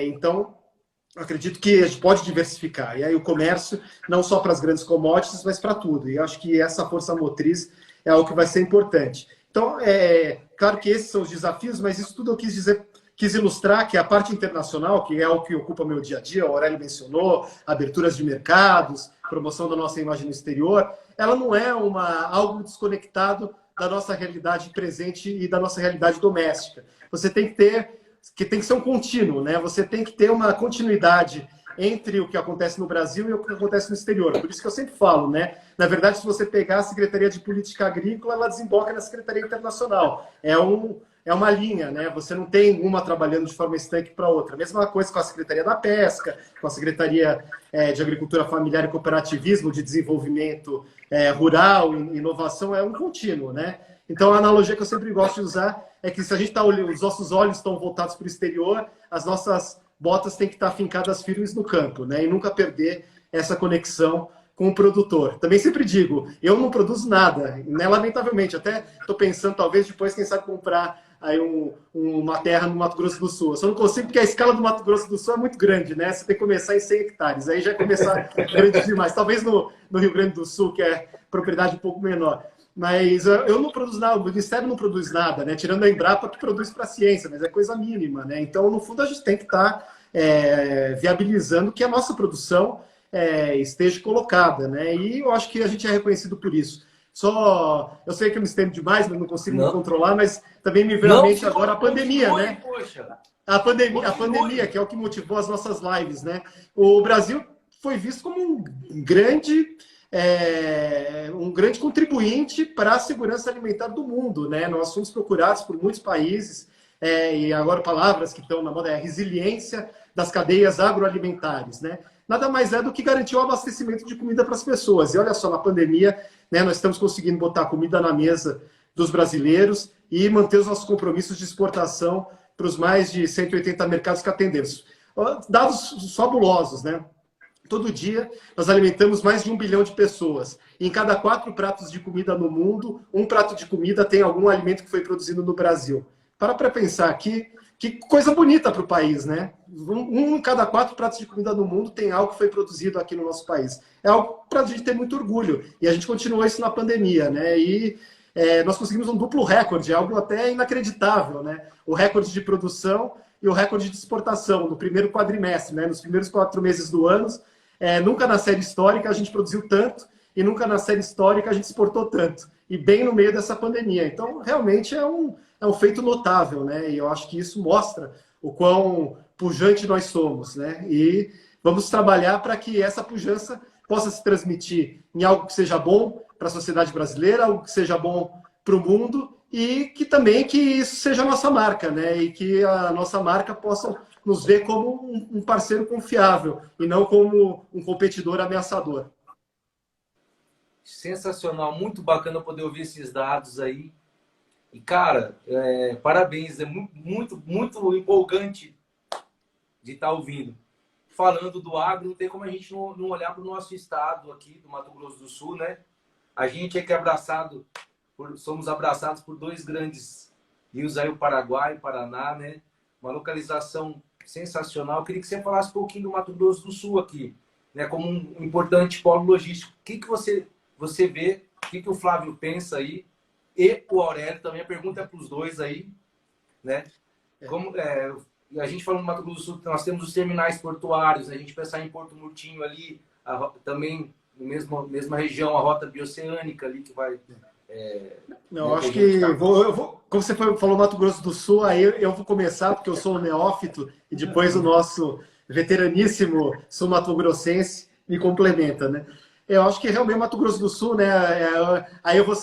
[SPEAKER 2] Então, acredito que a gente pode diversificar. E aí o comércio, não só para as grandes commodities, mas para tudo. E acho que essa força motriz é algo que vai ser importante. Então, claro que esses são os desafios, mas isso tudo eu quis ilustrar que a parte internacional, que é o que ocupa meu dia a dia, o Aurélio mencionou, aberturas de mercados, promoção da nossa imagem no exterior, ela não é algo desconectado da nossa realidade presente e da nossa realidade doméstica. Você tem que ser um contínuo, né? Você tem que ter uma continuidade entre o que acontece no Brasil e o que acontece no exterior. Por isso que eu sempre falo, né? Na verdade, se você pegar a Secretaria de Política Agrícola, ela desemboca na Secretaria Internacional. É uma linha, né? Você não tem uma trabalhando de forma estanque para outra. Mesma coisa com a Secretaria da Pesca, com a Secretaria de Agricultura Familiar e Cooperativismo, de Desenvolvimento Rural e Inovação, é um contínuo, né? Então, a analogia que eu sempre gosto de usar é que se a gente os nossos olhos estão voltados para o exterior, as nossas botas têm que estar fincadas firmes no campo, né? E nunca perder essa conexão com o produtor. Também sempre digo, eu não produzo nada, né? Lamentavelmente. Até estou pensando, talvez, depois, quem sabe, comprar aí uma terra no Mato Grosso do Sul. Eu só não consigo porque a escala do Mato Grosso do Sul é muito grande, né? Você tem que começar em 100 hectares, aí já é começar grande demais. Talvez no Rio Grande do Sul, que é propriedade um pouco menor. Mas eu não produzo nada, o Ministério não produz nada, né? Tirando a Embrapa, que produz para a ciência, mas é coisa mínima, né? Então, no fundo, a gente tem que estar viabilizando que a nossa produção esteja colocada, né? E eu acho que a gente é reconhecido por isso. Eu sei que eu me estendo demais, mas não consigo me controlar, mas também me veio à mente agora a pandemia, né?
[SPEAKER 1] Poxa.
[SPEAKER 2] A pandemia, que é o que motivou as nossas lives, né? O Brasil foi visto como um grande contribuinte para a segurança alimentar do mundo, né? Nós fomos procurados por muitos países, e agora palavras que estão na moda é a resiliência das cadeias agroalimentares, né? Nada mais é do que garantir o abastecimento de comida para as pessoas. E olha só, na pandemia, né, nós estamos conseguindo botar comida na mesa dos brasileiros e manter os nossos compromissos de exportação para os mais de 180 mercados que atendemos. Dados fabulosos, né? Todo dia nós alimentamos mais de 1 bilhão de pessoas. E em cada 4 pratos de comida no mundo, um prato de comida tem algum alimento que foi produzido no Brasil. Para pensar aqui, que coisa bonita para o país, né? Um em cada 4 pratos de comida no mundo tem algo que foi produzido aqui no nosso país. É algo para a gente ter muito orgulho. E a gente continuou isso na pandemia, né? E nós conseguimos um duplo recorde, algo até inacreditável, né? O recorde de produção e o recorde de exportação no primeiro quadrimestre, né? Nos primeiros 4 meses do ano. Nunca na série histórica a gente produziu tanto e nunca na série histórica a gente exportou tanto. E bem no meio dessa pandemia. Então, realmente é um feito notável, né? E eu acho que isso mostra o quão pujante nós somos, né? E vamos trabalhar para que essa pujança possa se transmitir em algo que seja bom para a sociedade brasileira, algo que seja bom para o mundo e que também que isso seja a nossa marca, né? E que a nossa marca possa nos ver como um parceiro confiável e não como um competidor ameaçador.
[SPEAKER 1] Sensacional, muito bacana poder ouvir esses dados aí. E, cara, parabéns, é muito, muito empolgante de estar ouvindo. Falando do agro, não tem como a gente não olhar para o nosso estado aqui, do Mato Grosso do Sul, né? A gente é que somos abraçados por 2 grandes rios aí, o Paraguai e o Paraná, né? Uma localização sensacional. Eu queria que você falasse um pouquinho do Mato Grosso do Sul aqui, né? Como um importante polo logístico. O que você vê, o que o Flávio pensa aí, e o Aurélio também, a pergunta é para os dois aí, né? A gente falando do Mato Grosso do Sul, nós temos os terminais portuários, a gente pensar em Porto Murtinho ali, também na mesma região, a rota bioceânica ali que vai...
[SPEAKER 2] Não, acho que como você falou Mato Grosso do Sul, aí eu vou começar, porque eu sou um neófito, e depois o nosso veteraníssimo sul-mato-grossense me complementa, né? Eu acho que realmente Mato Grosso do Sul, né? Aí eu vou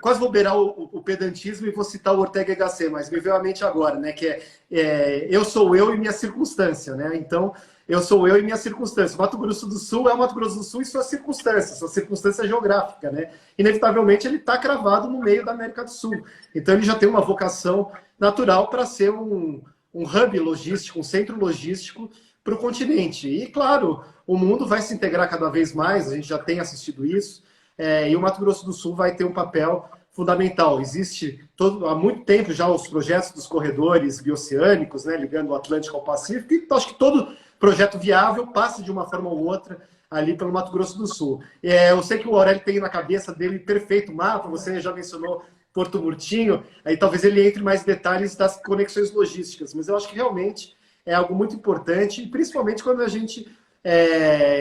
[SPEAKER 2] quase vou beirar o pedantismo e vou citar o Ortega y Gasset, mas me veio à mente agora, né? Que eu sou eu e minha circunstância, né? Então, eu sou eu e minha circunstância. O Mato Grosso do Sul é o Mato Grosso do Sul e sua circunstância geográfica, né? Inevitavelmente, ele está cravado no meio da América do Sul. Então, ele já tem uma vocação natural para ser um hub logístico, um centro logístico para o continente. E, claro, o mundo vai se integrar cada vez mais, a gente já tem assistido isso, e o Mato Grosso do Sul vai ter um papel fundamental. Existe há muito tempo já os projetos dos corredores bioceânicos, né, ligando o Atlântico ao Pacífico, e acho que todo projeto viável passa de uma forma ou outra ali pelo Mato Grosso do Sul. Eu sei que o Aurélio tem na cabeça dele perfeito mapa, você já mencionou Porto Murtinho, aí talvez ele entre mais detalhes das conexões logísticas, mas eu acho que realmente é algo muito importante, principalmente quando a gente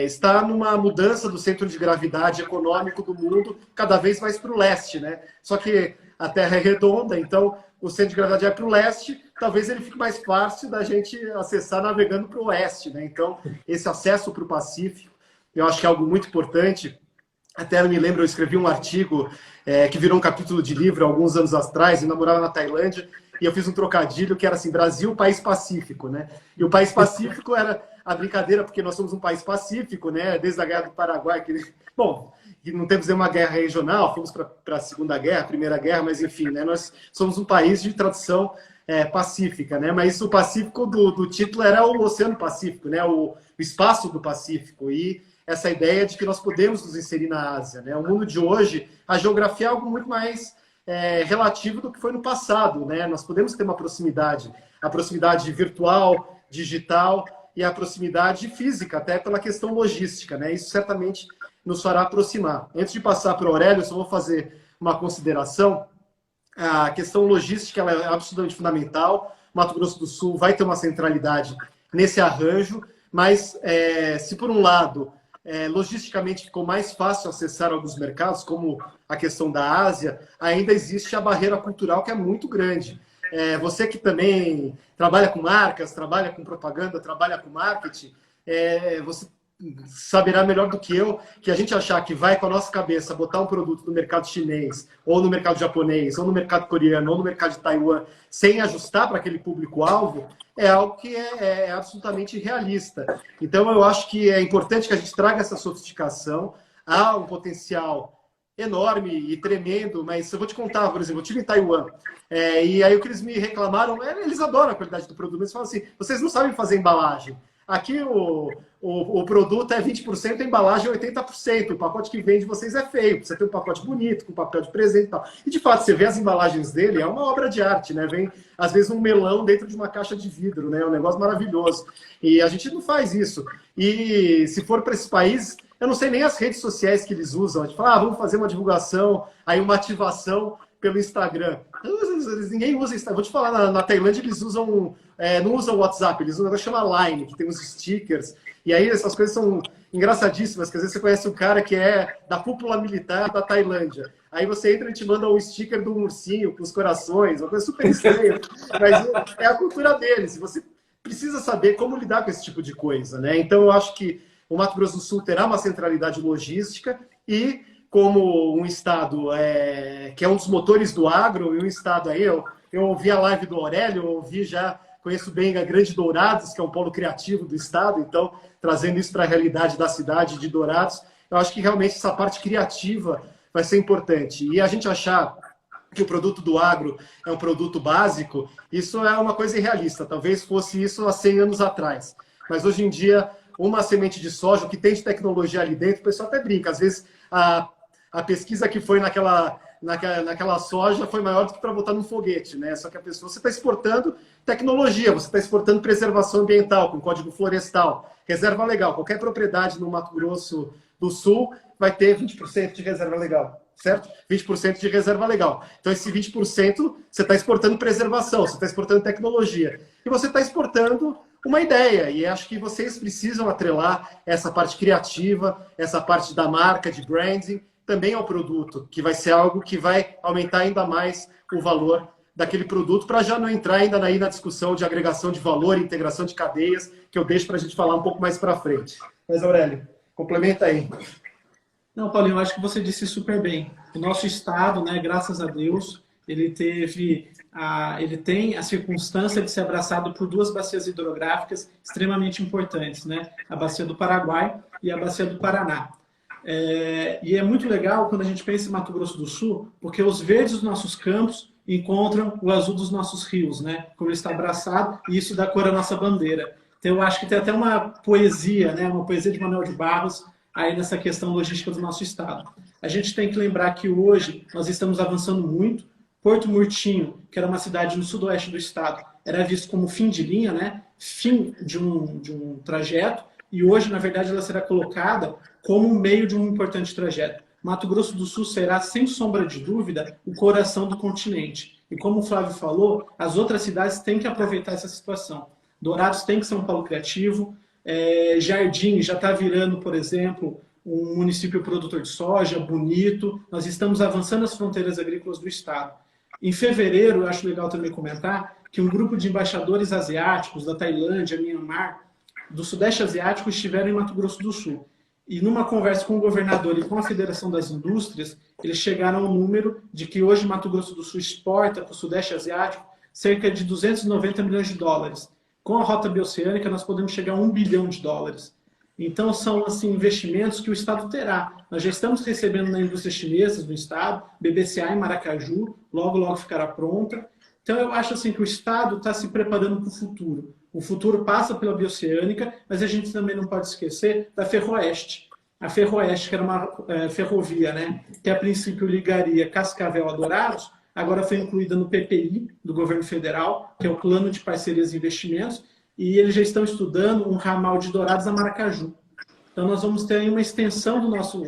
[SPEAKER 2] está numa mudança do centro de gravidade econômico do mundo cada vez mais para o leste, né? Só que a Terra é redonda, então o centro de gravidade é para o leste, talvez ele fique mais fácil da gente acessar navegando para o oeste, né? Então, esse acesso para o Pacífico, eu acho que é algo muito importante. Até eu me lembro, eu escrevi um artigo que virou um capítulo de livro há alguns anos atrás, eu namorava na Tailândia, e eu fiz um trocadilho que era assim, Brasil, país pacífico, né? E o país pacífico era a brincadeira, porque nós somos um país pacífico, né? Desde a Guerra do Paraguai, bom, não temos nenhuma guerra regional, fomos para a Segunda Guerra, a Primeira Guerra, mas enfim, né? Nós somos um país de tradição pacífica, né? Mas o Pacífico do título era o Oceano Pacífico, né? O espaço do Pacífico, e essa ideia de que nós podemos nos inserir na Ásia, né? O mundo de hoje, a geografia é algo muito mais relativo do que foi no passado, né? Nós podemos ter uma proximidade, a proximidade virtual, digital e a proximidade física, até pela questão logística, né? Isso certamente nos fará aproximar. Antes de passar para o Aurélio, eu só vou fazer uma consideração. A questão logística ela é absolutamente fundamental. Mato Grosso do Sul vai ter uma centralidade nesse arranjo, mas se por um lado, logisticamente ficou mais fácil acessar alguns mercados, como a questão da Ásia, ainda existe a barreira cultural que é muito grande. Você que também trabalha com marcas, trabalha com propaganda, trabalha com marketing, você saberá melhor do que eu que a gente achar que vai com a nossa cabeça botar um produto no mercado chinês, ou no mercado japonês, ou no mercado coreano, ou no mercado de Taiwan, sem ajustar para aquele público-alvo, é algo que é absolutamente realista. Então, eu acho que é importante que a gente traga essa sofisticação. Há um potencial enorme e tremendo, mas eu vou te contar, por exemplo, eu estive em Taiwan, e aí o que eles me reclamaram, eles adoram a qualidade do produto, eles falam assim, vocês não sabem fazer embalagem. Aqui o produto é 20%, a embalagem é 80%. O pacote que vem de vocês é feio. Você tem um pacote bonito, com papel de presente e tal. E, de fato, você vê as embalagens dele, é uma obra de arte, né? Vem, às vezes, um melão dentro de uma caixa de vidro, né? É um negócio maravilhoso. E a gente não faz isso. E se for para esses países, eu não sei nem as redes sociais que eles usam. A gente fala, vamos fazer uma divulgação, aí uma ativação pelo Instagram. Ninguém usa Instagram. Vou te falar, na Tailândia eles usam, não usam o WhatsApp, eles usam um negócio que chama Line, que tem uns stickers. E aí essas coisas são engraçadíssimas, que às vezes você conhece um cara que é da cúpula militar da Tailândia. Aí você entra e te manda um sticker do ursinho com os corações, uma coisa super estranha. Mas é a cultura deles. Você precisa saber como lidar com esse tipo de coisa, né? Então eu acho que o Mato Grosso do Sul terá uma centralidade logística e como um estado que é um dos motores do agro, e um estado aí, eu ouvi a live do Aurélio, conheço bem a Grande Dourados, que é um polo criativo do estado, então, trazendo isso para a realidade da cidade de Dourados, eu acho que realmente essa parte criativa vai ser importante. E a gente achar que o produto do agro é um produto básico, isso é uma coisa irrealista, talvez fosse isso há 100 anos atrás. Mas hoje em dia, uma semente de soja, o que tem de tecnologia ali dentro, o pessoal até brinca, às vezes a pesquisa que foi naquela soja foi maior do que para botar num foguete, né? Só que você está exportando tecnologia, você está exportando preservação ambiental, com código florestal, reserva legal. Qualquer propriedade no Mato Grosso do Sul vai ter 20% de reserva legal, certo? 20% de reserva legal. Então, esse 20% você está exportando preservação, você está exportando tecnologia. E você está exportando uma ideia, e acho que vocês precisam atrelar essa parte criativa, essa parte da marca, de branding, também ao produto, que vai ser algo que vai aumentar ainda mais o valor daquele produto, para já não entrar ainda aí na discussão de agregação de valor, integração de cadeias, que eu deixo para a gente falar um pouco mais para frente. Mas, Aurélio, complementa aí.
[SPEAKER 3] Não, Paulinho, eu acho que você disse super bem. O nosso estado, né, graças a Deus, ele tem a circunstância de ser abraçado por duas bacias hidrográficas extremamente importantes, né? A bacia do Paraguai e a bacia do Paraná. E é muito legal quando a gente pensa em Mato Grosso do Sul, porque os verdes dos nossos campos encontram o azul dos nossos rios, né? Como ele está abraçado, e isso dá cor à nossa bandeira. Então eu acho que tem até uma poesia, né? Uma poesia de Manuel de Barros aí nessa questão logística do nosso estado. A gente tem que lembrar que hoje nós estamos avançando muito. Porto Murtinho, que era uma cidade no sudoeste do estado, era visto como fim de linha, né? Fim de um trajeto, e hoje, na verdade, ela será colocada como meio de um importante trajeto. Mato Grosso do Sul será, sem sombra de dúvida, o coração do continente. E como o Flávio falou, as outras cidades têm que aproveitar essa situação. Dourados tem que ser um polo criativo, Jardim já está virando, por exemplo, um município produtor de soja, bonito. Nós estamos avançando as fronteiras agrícolas do estado. Em fevereiro, eu acho legal também comentar que um grupo de embaixadores asiáticos da Tailândia, Myanmar, do Sudeste Asiático estiveram em Mato Grosso do Sul. E numa conversa com o governador e com a Federação das Indústrias, eles chegaram ao número de que hoje Mato Grosso do Sul exporta para o Sudeste Asiático cerca de 290 milhões de dólares. Com a rota bioceânica, nós podemos chegar a 1 bilhão de dólares. Então, são assim, investimentos que o Estado terá. Nós já estamos recebendo na indústria chinesa do Estado, BBCA em Maracaju, logo ficará pronta. Então, eu acho assim, que o Estado está se preparando para o futuro. O futuro passa pela bioceânica, mas a gente também não pode esquecer da Ferroeste. A Ferroeste, que era uma ferrovia, né, que a princípio ligaria Cascavel a Dourados, agora foi incluída no PPI do governo federal, que é o Plano de Parcerias e Investimentos, e eles já estão estudando um ramal de Dourados a Maracaju. Então, nós vamos ter aí uma extensão do nosso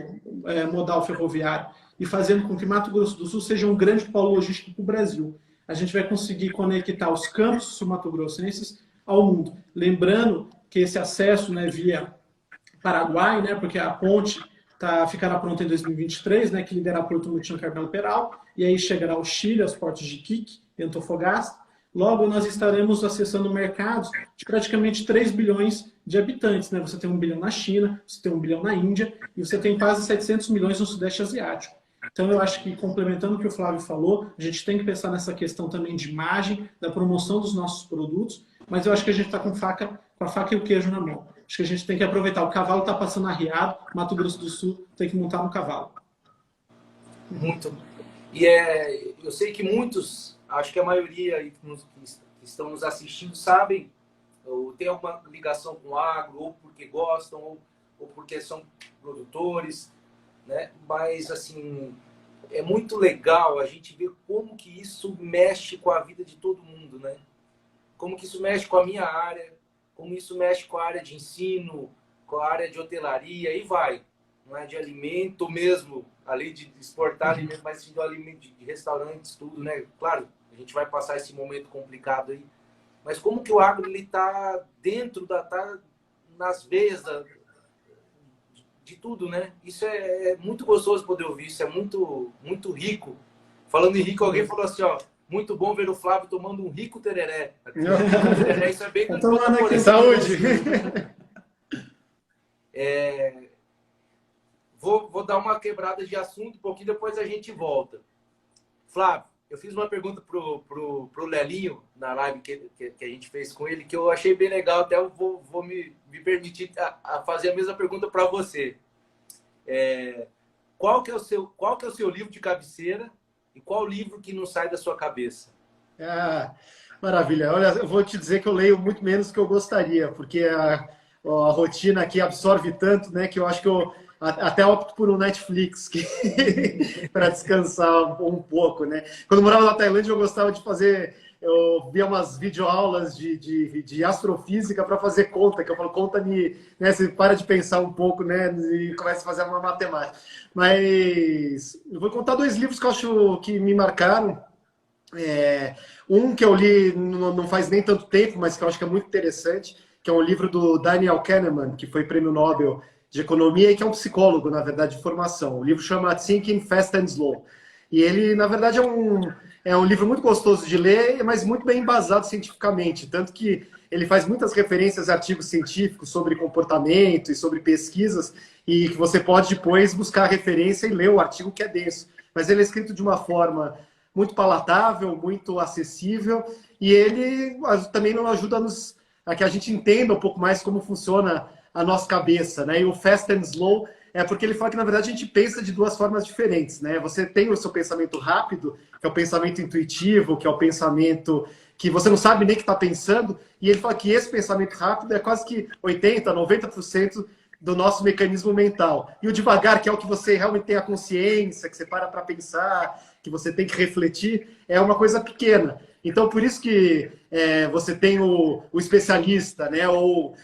[SPEAKER 3] modal ferroviário e fazendo com que Mato Grosso do Sul seja um grande polo logístico para o Brasil. A gente vai conseguir conectar os campos sul-mato-grossenses ao mundo. Lembrando que esse acesso, né, via Paraguai, né, porque a ponte ficará pronta em 2023, né, que liderará Porto Mutim Carmelo Peral, e aí chegará ao Chile, aos portos de Iquique e Antofagasta. Logo, nós estaremos acessando mercados de praticamente 3 bilhões de habitantes. Né? Você tem 1 bilhão na China, você tem 1 bilhão na Índia, e você tem quase 700 milhões no Sudeste Asiático. Então, eu acho que, complementando o que o Flávio falou, a gente tem que pensar nessa questão também de imagem, da promoção dos nossos produtos, mas eu acho que a gente está com a faca e o queijo na mão. Acho que a gente tem que aproveitar. O cavalo está passando arriado, Mato Grosso do Sul tem que montar no cavalo.
[SPEAKER 1] Muito. E eu sei que muitos, acho que a maioria aí que estão nos assistindo sabem, ou tem alguma ligação com o agro, ou porque gostam, ou porque são produtores, né? Mas, assim, é muito legal a gente ver como que isso mexe com a vida de todo mundo, né? Como que isso mexe com a minha área, como isso mexe com a área de ensino, com a área de hotelaria, e vai. Não é de alimento mesmo, além de exportar alimento, mas sim do alimento de restaurantes, tudo, né? Claro, a gente vai passar esse momento complicado aí, mas como que o agro está dentro tá nas veias de tudo, né? Isso é muito gostoso poder ouvir, isso é muito, muito rico. Falando em rico, alguém falou assim, ó, muito bom ver o Flávio tomando um rico tereré. Tereré, isso é bem
[SPEAKER 2] contemporâneo. Saúde!
[SPEAKER 1] Vou dar uma quebrada de assunto, um pouquinho depois a gente volta. Flávio, eu fiz uma pergunta pro Lelinho, na live que a gente fez com ele, que eu achei bem legal, até eu vou me permitir a fazer a mesma pergunta para você. Qual que é o seu livro de cabeceira e qual livro que não sai da sua cabeça?
[SPEAKER 2] Maravilha. Olha, eu vou te dizer que eu leio muito menos do que eu gostaria, porque a rotina aqui absorve tanto, né, que eu acho que eu até opto por um Netflix para descansar um pouco, né? Quando eu morava na Tailândia, eu gostava de fazer... Eu via umas videoaulas de astrofísica para fazer conta, que eu falo, conta me... Né, você para de pensar um pouco, né? E começa a fazer uma matemática. Mas eu vou contar 2 livros que eu acho que me marcaram. Um que eu li não faz nem tanto tempo, mas que eu acho que é muito interessante, que é um livro do Daniel Kahneman, que foi prêmio Nobel de Economia e que é um psicólogo, na verdade, de formação. O livro chama Thinking Fast and Slow. E ele, na verdade, é um livro muito gostoso de ler, mas muito bem embasado cientificamente. Tanto que ele faz muitas referências a artigos científicos sobre comportamento e sobre pesquisas, e que você pode depois buscar a referência e ler o artigo, que é denso. Mas ele é escrito de uma forma muito palatável, muito acessível, e ele também nos ajuda a que a gente entenda um pouco mais como funciona a nossa cabeça, né? E o Fast and Slow é porque ele fala que, na verdade, a gente pensa de 2 formas diferentes, né? Você tem o seu pensamento rápido, que é o pensamento intuitivo, que é o pensamento que você não sabe nem que está pensando, e ele fala que esse pensamento rápido é quase que 80%, 90% do nosso mecanismo mental. E o devagar, que é o que você realmente tem a consciência, que você para pensar, que você tem que refletir, é uma coisa pequena. Então, por isso que você tem o especialista, né? Ou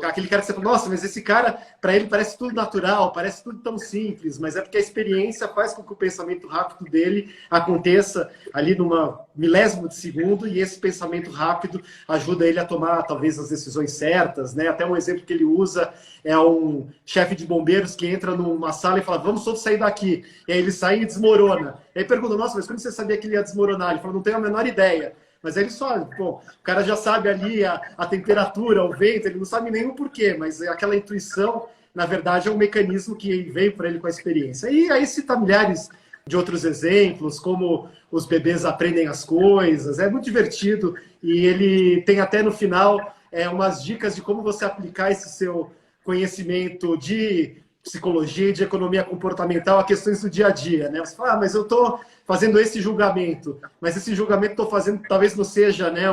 [SPEAKER 2] aquele cara que você fala, nossa, mas esse cara, para ele parece tudo natural, parece tudo tão simples, mas é porque a experiência faz com que o pensamento rápido dele aconteça ali numa milésimo de segundo, e esse pensamento rápido ajuda ele a tomar, talvez, as decisões certas, né? Até um exemplo que ele usa é um chefe de bombeiros que entra numa sala e fala, vamos todos sair daqui. E aí ele sai e desmorona. E aí pergunta, nossa, mas como você sabia que ele ia desmoronar? Ele fala, não tenho a menor ideia. Mas aí ele só, pô, o cara já sabe ali a temperatura, o vento, ele não sabe nem o porquê, mas aquela intuição, na verdade, é um mecanismo que veio para ele com a experiência. E aí cita milhares de outros exemplos, como os bebês aprendem as coisas, é muito divertido, e ele tem até no final umas dicas de como você aplicar esse seu conhecimento de psicologia e de economia comportamental a questões do dia a dia, né? Você fala, mas eu estou fazendo esse julgamento, mas esse julgamento que estou fazendo talvez não seja, né,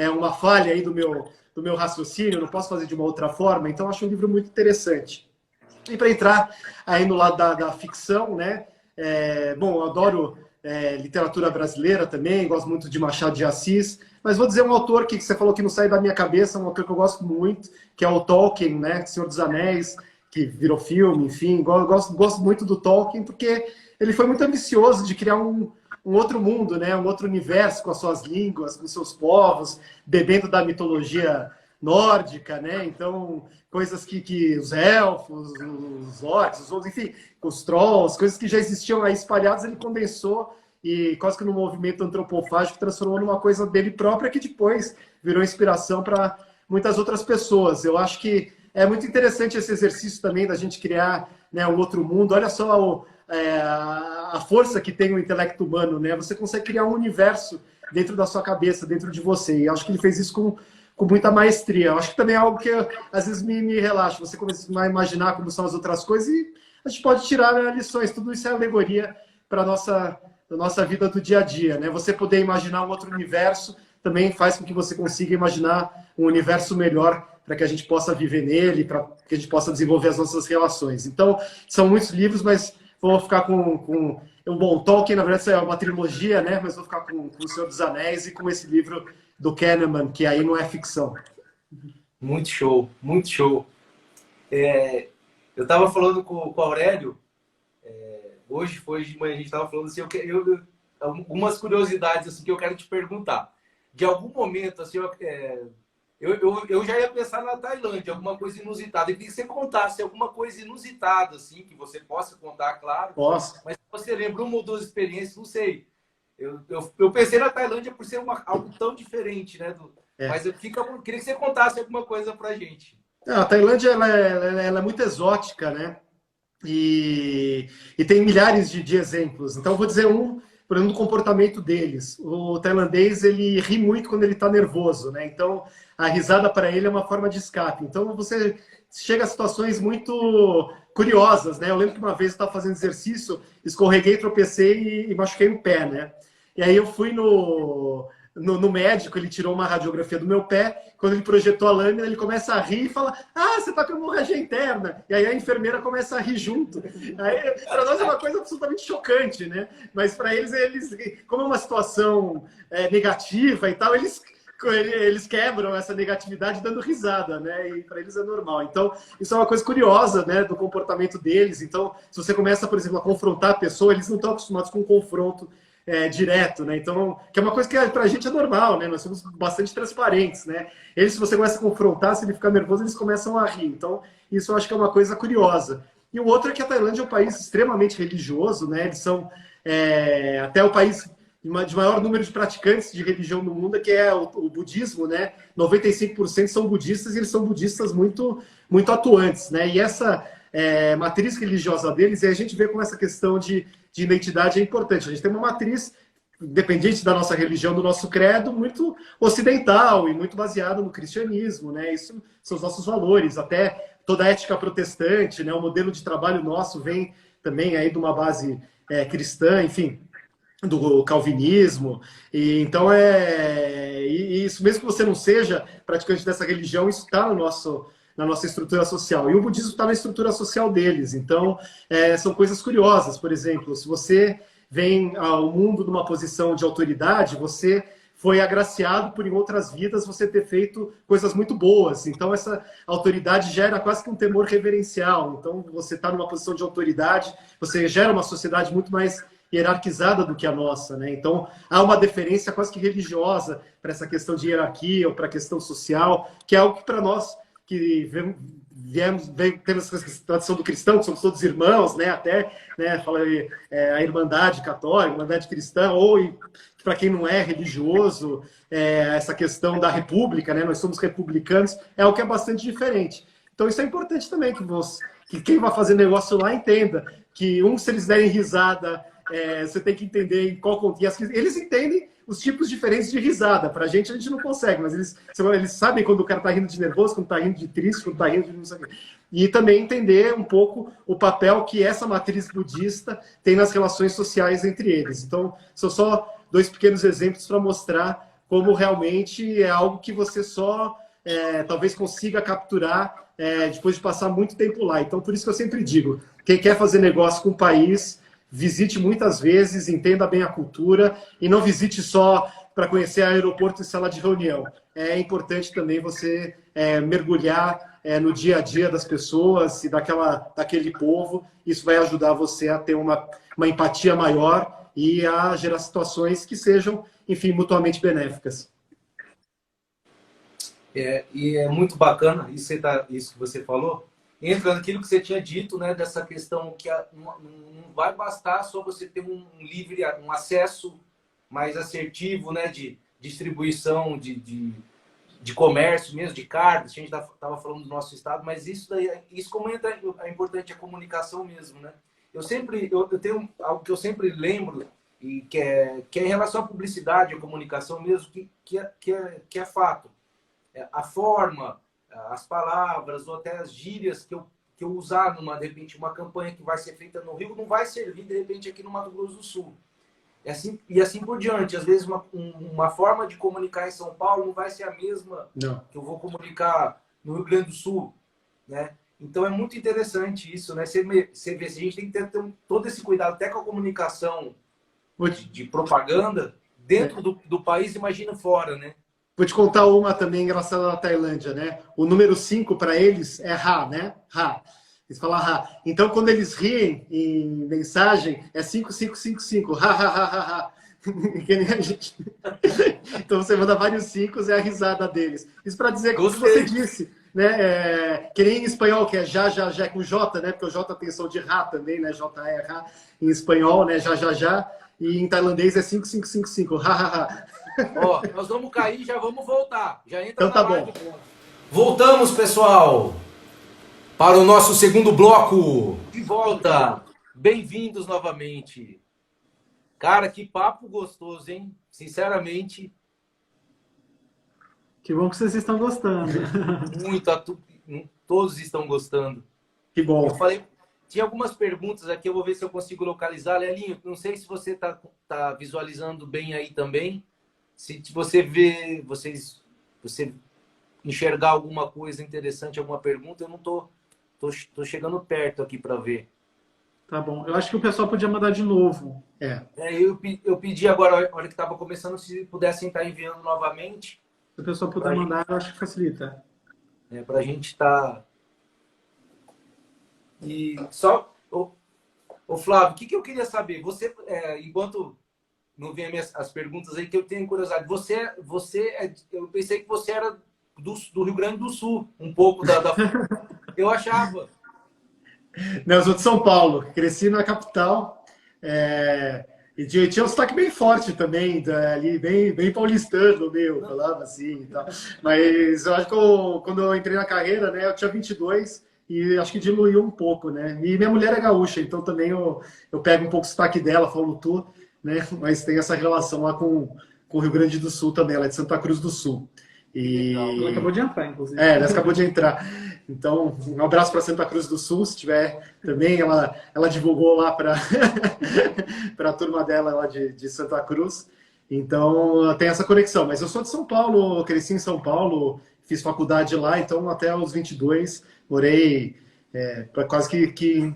[SPEAKER 2] uma falha aí do meu raciocínio, não posso fazer de uma outra forma, então acho um livro muito interessante. E para entrar aí no lado da ficção, né? Bom, eu adoro literatura brasileira também, gosto muito de Machado de Assis, mas vou dizer um autor que você falou que não sai da minha cabeça, um autor que eu gosto muito, que é o Tolkien, né, Senhor dos Anéis, que virou filme, enfim, gosto muito do Tolkien, porque ele foi muito ambicioso de criar um outro mundo, né, um outro universo com as suas línguas, com os seus povos, bebendo da mitologia nórdica, né, então coisas que os elfos, os orcs, enfim, os trolls, coisas que já existiam aí espalhadas, ele condensou e quase que no movimento antropofágico transformou numa coisa dele própria que depois virou inspiração para muitas outras pessoas. Eu acho que é muito interessante esse exercício também da gente criar, né, um outro mundo. Olha só a força que tem o intelecto humano, né? Você consegue criar um universo dentro da sua cabeça, dentro de você. E eu acho que ele fez isso com muita maestria. Eu acho que também é algo que às vezes me relaxa. Você começa a imaginar como são as outras coisas e a gente pode tirar, né, lições. Tudo isso é alegoria para a nossa vida do dia a dia, né? Você poder imaginar um outro universo também faz com que você consiga imaginar um universo melhor para que a gente possa viver nele, para que a gente possa desenvolver as nossas relações. Então, são muitos livros, mas vou ficar com bom, Tolkien, na verdade, é uma trilogia, né? Mas vou ficar com O Senhor dos Anéis e com esse livro do Kahneman, que aí não é ficção.
[SPEAKER 1] Muito show, muito show. Eu estava falando com o Aurélio, hoje de manhã, a gente estava falando assim, algumas curiosidades assim, que eu quero te perguntar. De algum momento, assim, eu já ia pensar na Tailândia, alguma coisa inusitada. Eu queria que você contasse alguma coisa inusitada, assim, que você possa contar, claro.
[SPEAKER 2] Posso.
[SPEAKER 1] Mas se você lembra uma ou duas experiências, não sei. Eu pensei na Tailândia por ser algo tão diferente, né? Mas eu queria que você contasse alguma coisa pra gente.
[SPEAKER 2] A Tailândia ela é muito exótica, né? E tem milhares de exemplos. Então, eu vou dizer por exemplo, do comportamento deles. O tailandês, ele ri muito quando ele está nervoso, né? Então, a risada para ele é uma forma de escape. Então, você chega a situações muito curiosas, né? Eu lembro que uma vez eu estava fazendo exercício, escorreguei, tropecei e machuquei o pé, né? E aí eu fui no médico, ele tirou uma radiografia do meu pé, quando ele projetou a lâmina, ele começa a rir e fala: ah, você tá com hemorragia interna. E aí a enfermeira começa a rir junto. Para nós é uma coisa absolutamente chocante, né? Mas para eles, como é uma situação negativa e tal, eles quebram essa negatividade dando risada, né? E para eles é normal. Então, isso é uma coisa curiosa, né, do comportamento deles. Então, se você começa, por exemplo, a confrontar a pessoa, eles não estão acostumados com confronto direto, né? Então, que é uma coisa que pra gente é normal, né? Nós somos bastante transparentes, né? Eles, se você começa a confrontar, se ele ficar nervoso, eles começam a rir. Então, isso eu acho que é uma coisa curiosa. E o outro é que a Tailândia é um país extremamente religioso, né? Eles são até o país de maior número de praticantes de religião no mundo, que é o budismo, né? 95% são budistas e eles são budistas muito, muito atuantes, né? E essa matriz religiosa deles, e a gente vê como essa questão de identidade é importante. A gente tem uma matriz, independente da nossa religião, do nosso credo, muito ocidental e muito baseado no cristianismo, né? Isso são os nossos valores, até toda a ética protestante, né? O modelo de trabalho nosso vem também aí de uma base cristã, enfim, do calvinismo. E então isso, mesmo que você não seja praticante dessa religião, isso está na nossa estrutura social. E o budismo está na estrutura social deles. Então, são coisas curiosas. Por exemplo, se você vem ao mundo numa posição de autoridade, você foi agraciado por, em outras vidas, você ter feito coisas muito boas. Então, essa autoridade gera quase que um temor reverencial. Então, você está numa posição de autoridade, você gera uma sociedade muito mais hierarquizada do que a nossa, né? Então, há uma deferência quase que religiosa para essa questão de hierarquia ou para a questão social, que é algo que para nós que temos essa tradição do cristão, que somos todos irmãos, né? Até, né, fala a Irmandade Católica, a Irmandade Cristã, ou para quem não é religioso, essa questão da república, né? Nós somos republicanos, é algo que é bastante diferente. Então, isso é importante também, que quem vai fazer negócio lá entenda que, se eles derem risada, você tem que entender em qual contexto. Eles entendem os tipos diferentes de risada. Para a gente não consegue, mas eles sabem quando o cara está rindo de nervoso, quando está rindo de triste, quando está rindo de não sei o quê. E também entender um pouco o papel que essa matriz budista tem nas relações sociais entre eles. Então, são só 2 pequenos exemplos para mostrar como realmente é algo que você só talvez consiga capturar depois de passar muito tempo lá. Então, por isso que eu sempre digo, quem quer fazer negócio com o país, visite muitas vezes, entenda bem a cultura e não visite só para conhecer aeroporto e sala de reunião. É importante também você mergulhar no dia a dia das pessoas e daquele povo. Isso vai ajudar você a ter uma empatia maior e a gerar situações que sejam, enfim, mutuamente benéficas.
[SPEAKER 1] E é muito bacana isso que você falou. Entra naquilo que você tinha dito, né, dessa questão que não vai bastar só você ter um acesso mais assertivo, né, de distribuição, de comércio mesmo, de cartas. A gente estava falando do nosso estado, mas isso como entra, é importante a comunicação mesmo, né? Eu tenho algo que eu sempre lembro e que é em relação à publicidade, à comunicação mesmo, que é fato. A forma, as palavras ou até as gírias que eu usar de repente, uma campanha que vai ser feita no Rio não vai servir, de repente, aqui no Mato Grosso do Sul. E assim por diante. Às vezes, uma forma de comunicar em São Paulo não vai ser a mesma que eu vou comunicar no Rio Grande do Sul, né? Então, é muito interessante isso, né? Você vê, a gente tem que ter todo esse cuidado até com a comunicação de propaganda dentro do país, imagina fora, né?
[SPEAKER 2] Vou te contar uma também engraçada da Tailândia, né? O número 5 para eles é Ra, né? Ra. Eles falam Ra. Então, quando eles riem em mensagem, é 5555. Ha, ha, ha, ha, ha. Que nem a gente. Então, você manda vários 5 é a risada deles. Isso para dizer que você disse, né? Que nem em espanhol, que é já, com J, né? Porque o J tem som de Ra também, né? J é Ra. Em espanhol, né? Já. E em tailandês é 5555. Ha, ha, ha.
[SPEAKER 1] Ó, nós vamos cair e já vamos voltar. Já entra
[SPEAKER 2] então tá
[SPEAKER 1] na live.
[SPEAKER 2] Bom.
[SPEAKER 1] Voltamos, pessoal, para o nosso segundo bloco. De volta. Bem-vindos novamente. Cara, que papo gostoso, hein? Sinceramente.
[SPEAKER 3] Que bom que vocês estão gostando.
[SPEAKER 1] Muito. Todos estão gostando.
[SPEAKER 2] Que bom.
[SPEAKER 1] Eu falei, tinha algumas perguntas aqui, eu vou ver se eu consigo localizar. Lelinho, não sei se você tá visualizando bem aí também. Se você vê, você enxergar alguma coisa interessante, alguma pergunta, eu não tô chegando perto aqui para ver.
[SPEAKER 3] Tá bom. Eu acho que o pessoal podia mandar de novo.
[SPEAKER 1] Eu pedi agora, a hora que estava começando, se pudessem estar enviando novamente.
[SPEAKER 3] Se o pessoal puder mandar, eu acho que facilita.
[SPEAKER 1] Para a gente estar... E só... Ô Flávio, o que eu queria saber? Você, enquanto... Não vem as perguntas aí que eu tenho curiosidade. Eu pensei que você era do Rio Grande do Sul, um pouco eu achava.
[SPEAKER 2] Não, eu sou de São Paulo, cresci na capital. E tinha um sotaque bem forte também, ali, bem paulistano, falava assim e tal. Mas eu acho que quando eu entrei na carreira, né, eu tinha 22 e acho que diluiu um pouco, né? E minha mulher é gaúcha, então também eu pego um pouco o sotaque dela, falo tu. Né? Mas tem essa relação lá com o Rio Grande do Sul também, ela é de Santa Cruz do Sul.
[SPEAKER 3] Ela acabou de entrar, inclusive.
[SPEAKER 2] Ela acabou de entrar. Então, um abraço para Santa Cruz do Sul, se tiver também. Ela divulgou lá para a turma dela lá de Santa Cruz. Então, tem essa conexão. Mas eu sou de São Paulo, cresci em São Paulo, fiz faculdade lá, então até os 22 morei para quase que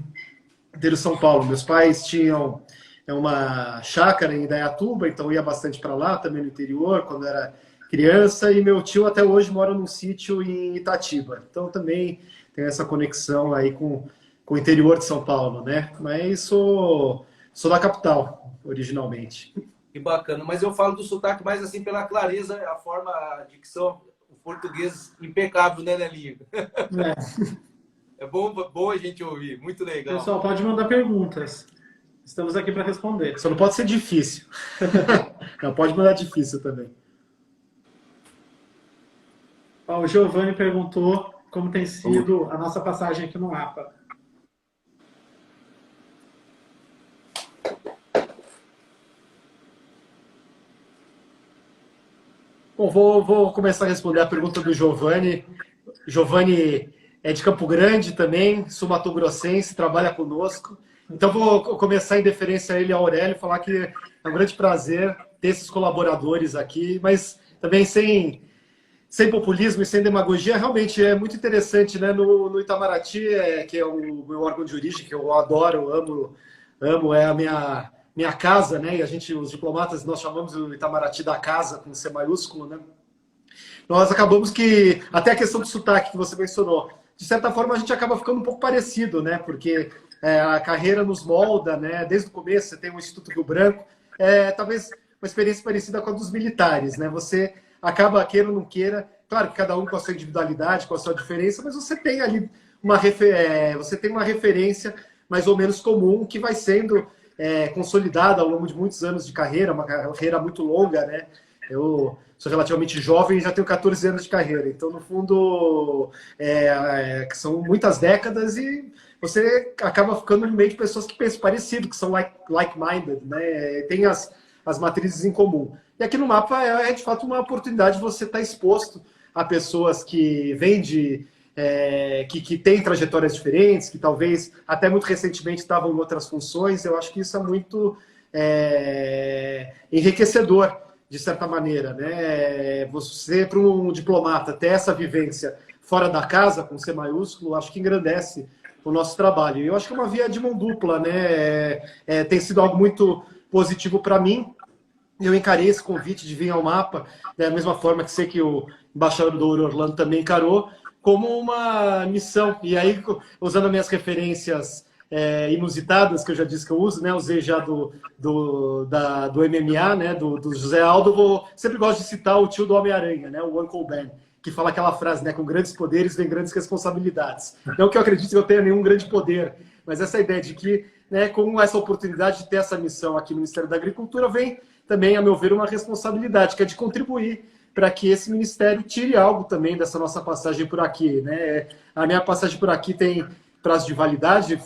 [SPEAKER 2] inteiro São Paulo. Meus pais tinham uma chácara em Indaiatuba, então ia bastante para lá, também no interior, quando era criança, e meu tio até hoje mora num sítio em Itatiba. Então também tem essa conexão aí com o interior de São Paulo, né? Mas sou da capital, originalmente.
[SPEAKER 1] Que bacana, mas eu falo do sotaque mais assim pela clareza, a forma, a dicção, o português impecável, né, Lelinho? É bom a gente ouvir, muito legal.
[SPEAKER 3] Pessoal, pode mandar perguntas. Estamos aqui para responder.
[SPEAKER 2] Só não pode ser difícil. Não, pode mandar difícil também.
[SPEAKER 3] O Giovanni perguntou como tem sido a nossa passagem aqui no APA.
[SPEAKER 2] Bom, vou começar a responder a pergunta do Giovanni. Giovanni é de Campo Grande também, sul-mato-grossense, trabalha conosco. Então, vou começar em deferência a ele e ao Aurélio, falar que é um grande prazer ter esses colaboradores aqui, mas também sem populismo e sem demagogia. Realmente é muito interessante, né? No Itamaraty, que é o meu órgão de origem, que eu adoro, amo, é a minha casa, né? E a gente, os diplomatas, nós chamamos o Itamaraty da casa, com C maiúsculo, né? Nós acabamos que, até a questão do sotaque que você mencionou, de certa forma a gente acaba ficando um pouco parecido, né? Porque a carreira nos molda, né? Desde o começo, você tem o Instituto Rio Branco, talvez uma experiência parecida com a dos militares, né? Você acaba, queira ou não queira, claro que cada um com a sua individualidade, com a sua diferença, mas você tem ali você tem uma referência mais ou menos comum que vai sendo consolidada ao longo de muitos anos de carreira, uma carreira muito longa, né? Eu sou relativamente jovem e já tenho 14 anos de carreira, então, no fundo, são muitas décadas e você acaba ficando no meio de pessoas que pensam parecido, que são like-minded, né? Tem as matrizes em comum. E aqui no mapa de fato, uma oportunidade de você estar exposto a pessoas que vêm que têm trajetórias diferentes, que talvez até muito recentemente estavam em outras funções. Eu acho que isso é muito enriquecedor, de certa maneira, né? Você, para um diplomata, ter essa vivência fora da casa, com C maiúsculo, acho que engrandece o nosso trabalho. E eu acho que é uma via de mão dupla, né? Tem sido algo muito positivo para mim. Eu encarei esse convite de vir ao mapa, da mesma forma que sei que o embaixador Orlando também encarou, como uma missão. E aí, usando as minhas referências inusitadas, que eu já disse que eu uso, né? Usei já do MMA, né? Do José Aldo, sempre gosto de citar o tio do Homem-Aranha, né? O Uncle Ben, que fala aquela frase, né? Com grandes poderes vem grandes responsabilidades. Não que eu acredite que eu tenha nenhum grande poder, mas essa ideia de que, né, com essa oportunidade de ter essa missão aqui no Ministério da Agricultura, vem também, a meu ver, uma responsabilidade, que é de contribuir para que esse ministério tire algo também dessa nossa passagem por aqui, né? A minha passagem por aqui tem prazo de validade,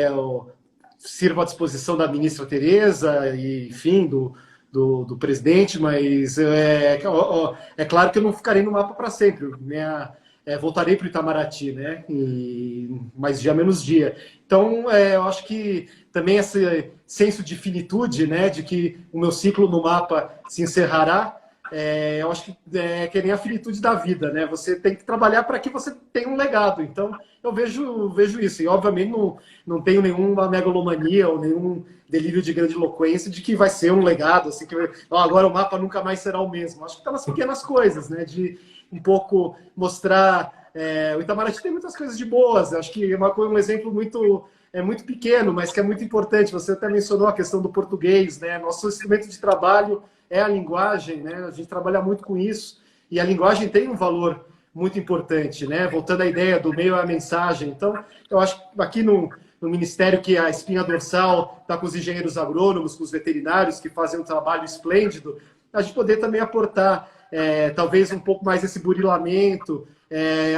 [SPEAKER 2] eu sirvo à disposição da ministra Tereza e, enfim, do presidente, mas é claro que eu não ficarei no mapa para sempre. Voltarei para o Itamaraty, né? Mais dia menos dia. Então, eu acho que também esse senso de finitude, né? De que o meu ciclo no mapa se encerrará, eu acho que nem a finitude da vida, né? Você tem que trabalhar para que você tenha um legado. Então, eu vejo isso. E, obviamente, não tenho nenhuma megalomania ou nenhum delírio de grandiloquência de que vai ser um legado, assim, que agora o mapa nunca mais será o mesmo. Acho que está nas pequenas coisas, né? De um pouco mostrar... o Itamaraty tem muitas coisas de boas. Acho que um exemplo muito pequeno, mas que é muito importante. Você até mencionou a questão do português, né? Nosso instrumento de trabalho é a linguagem, né? A gente trabalha muito com isso. E a linguagem tem um valor muito importante, né? Voltando à ideia do meio à mensagem. Então, eu acho que aqui no Ministério, que a espinha dorsal está com os engenheiros agrônomos, com os veterinários, que fazem um trabalho esplêndido, a gente poder também aportar talvez um pouco mais esse burilamento,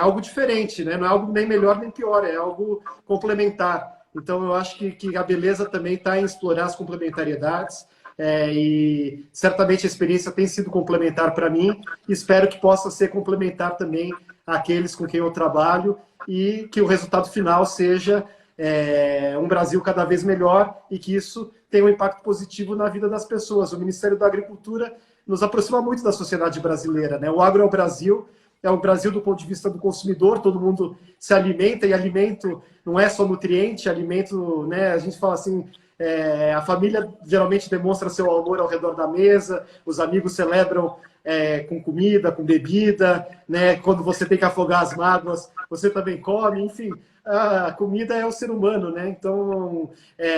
[SPEAKER 2] algo diferente, né? Não é algo nem melhor nem pior, é algo complementar. Então, eu acho que a beleza também está em explorar as complementariedades, e certamente a experiência tem sido complementar para mim, espero que possa ser complementar também àqueles com quem eu trabalho e que o resultado final seja um Brasil cada vez melhor e que isso tenha um impacto positivo na vida das pessoas. O Ministério da Agricultura nos aproxima muito da sociedade brasileira, né? O agro é o Brasil do ponto de vista do consumidor, todo mundo se alimenta, e alimento não é só nutriente, alimento, né? A gente fala assim, a família geralmente demonstra seu amor ao redor da mesa, os amigos celebram com comida, com bebida, né? Quando você tem que afogar as mágoas, você também come, enfim. A comida é o ser humano, né? Então,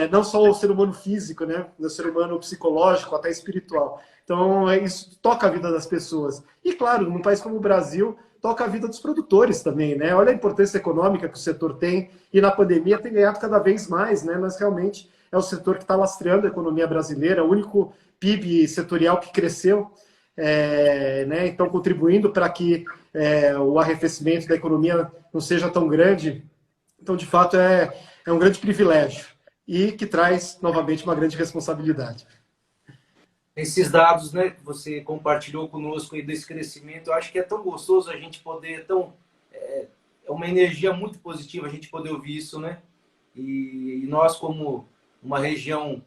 [SPEAKER 2] não só o ser humano físico, né? O ser humano psicológico, até espiritual. Então, isso toca a vida das pessoas. E, claro, num país como o Brasil, toca a vida dos produtores também, né? Olha a importância econômica que o setor tem, e na pandemia tem ganhado cada vez mais, né? Mas realmente é o setor que está lastreando a economia brasileira, o único PIB setorial que cresceu, né? Então, contribuindo para que o arrefecimento da economia não seja tão grande. Então, de fato, é um grande privilégio e que traz, novamente, uma grande responsabilidade.
[SPEAKER 1] Esses dados, né, que você compartilhou conosco aí desse crescimento, eu acho que é tão gostoso a gente poder, é uma energia muito positiva a gente poder ouvir isso, né? E nós, como uma região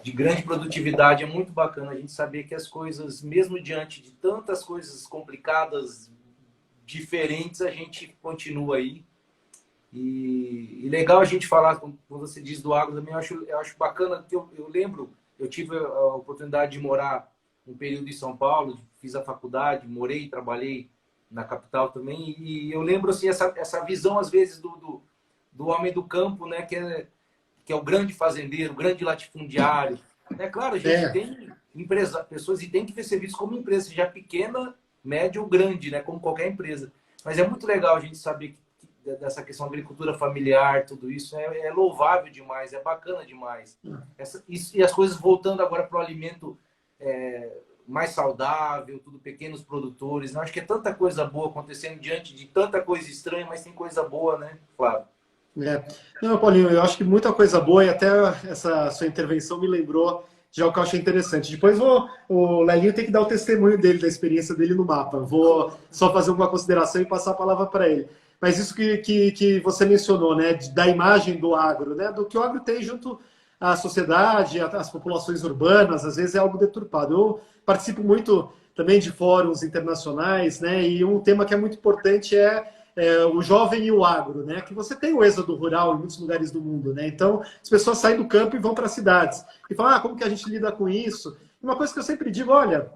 [SPEAKER 1] de grande produtividade, é muito bacana a gente saber que as coisas, mesmo diante de tantas coisas complicadas, diferentes, a gente continua aí. E legal a gente falar, quando você diz do agro também, eu acho bacana, que eu lembro, eu tive a oportunidade de morar um período em São Paulo, fiz a faculdade, morei e trabalhei na capital também, e eu lembro assim, essa visão, às vezes, do homem do campo, né, que é o grande fazendeiro, o grande latifundiário. É claro, a gente tem pessoas e tem que ser visto como empresa, seja pequena, média ou grande, né, como qualquer empresa. Mas é muito legal a gente saber dessa questão da agricultura familiar, tudo isso é louvável demais, é bacana demais. E as coisas voltando agora para o alimento mais saudável, tudo pequenos produtores. Né? Acho que é tanta coisa boa acontecendo diante de tanta coisa estranha, mas tem coisa boa, né, Flávio?
[SPEAKER 2] Não, Paulinho, eu acho que muita coisa boa, e até essa sua intervenção me lembrou de algo que eu achei interessante. Depois o Lelinho tem que dar o testemunho dele, da experiência dele no mapa. Vou só fazer uma consideração e passar a palavra para ele. Mas isso que você mencionou, né, da imagem do agro, né, do que o agro tem junto à sociedade, às populações urbanas, às vezes é algo deturpado. Eu participo muito também de fóruns internacionais, né, e um tema que é muito importante é o jovem e o agro, né? Que você tem o êxodo rural em muitos lugares do mundo, né? Então, as pessoas saem do campo e vão para as cidades. E falam, como que a gente lida com isso? E uma coisa que eu sempre digo, olha,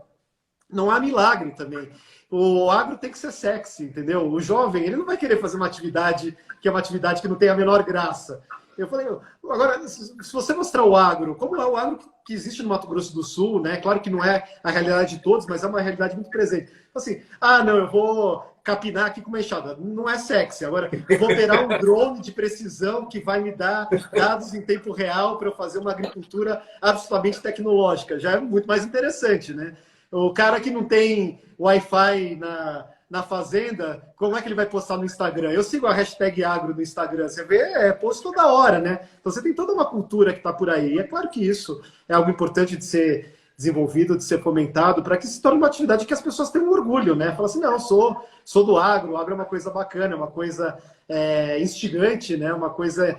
[SPEAKER 2] não há milagre também. O agro tem que ser sexy, entendeu? O jovem, ele não vai querer fazer uma atividade que é uma atividade que não tem a menor graça. Eu falei, agora, se você mostrar o agro, como é o agro que existe no Mato Grosso do Sul, né? Claro que não é a realidade de todos, mas é uma realidade muito presente. Assim, não, eu vou capinar aqui com uma enxada. Não é sexy. Agora, eu vou operar um drone de precisão que vai me dar dados em tempo real para eu fazer uma agricultura absolutamente tecnológica. Já é muito mais interessante, né? O cara que não tem Wi-Fi na fazenda, como é que ele vai postar no Instagram? Eu sigo a hashtag agro no Instagram, você vê, posto toda hora, né? Então você tem toda uma cultura que está por aí. E é claro que isso é algo importante de ser desenvolvido, de ser fomentado, para que se torne uma atividade que as pessoas tenham orgulho, né? Fala assim, não, sou do agro, o agro é uma coisa bacana, é uma coisa instigante, né? Uma coisa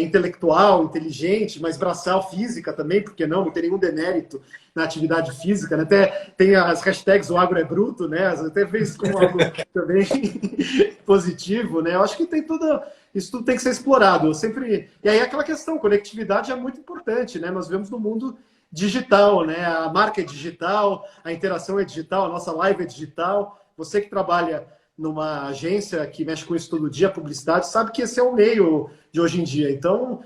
[SPEAKER 2] intelectual, inteligente, mas braçal, física também, porque não tem nenhum demérito na atividade física, né? Até tem as hashtags o agro é bruto, né? Até vez como algo também positivo, né? Eu acho que tem isso tudo tem que ser explorado. E aí aquela questão, conectividade é muito importante, né? Nós vivemos no mundo digital, né? A marca é digital, a interação é digital, a nossa live é digital. Você que trabalha numa agência que mexe com isso todo dia, publicidade, sabe que esse é o meio de hoje em dia. Então,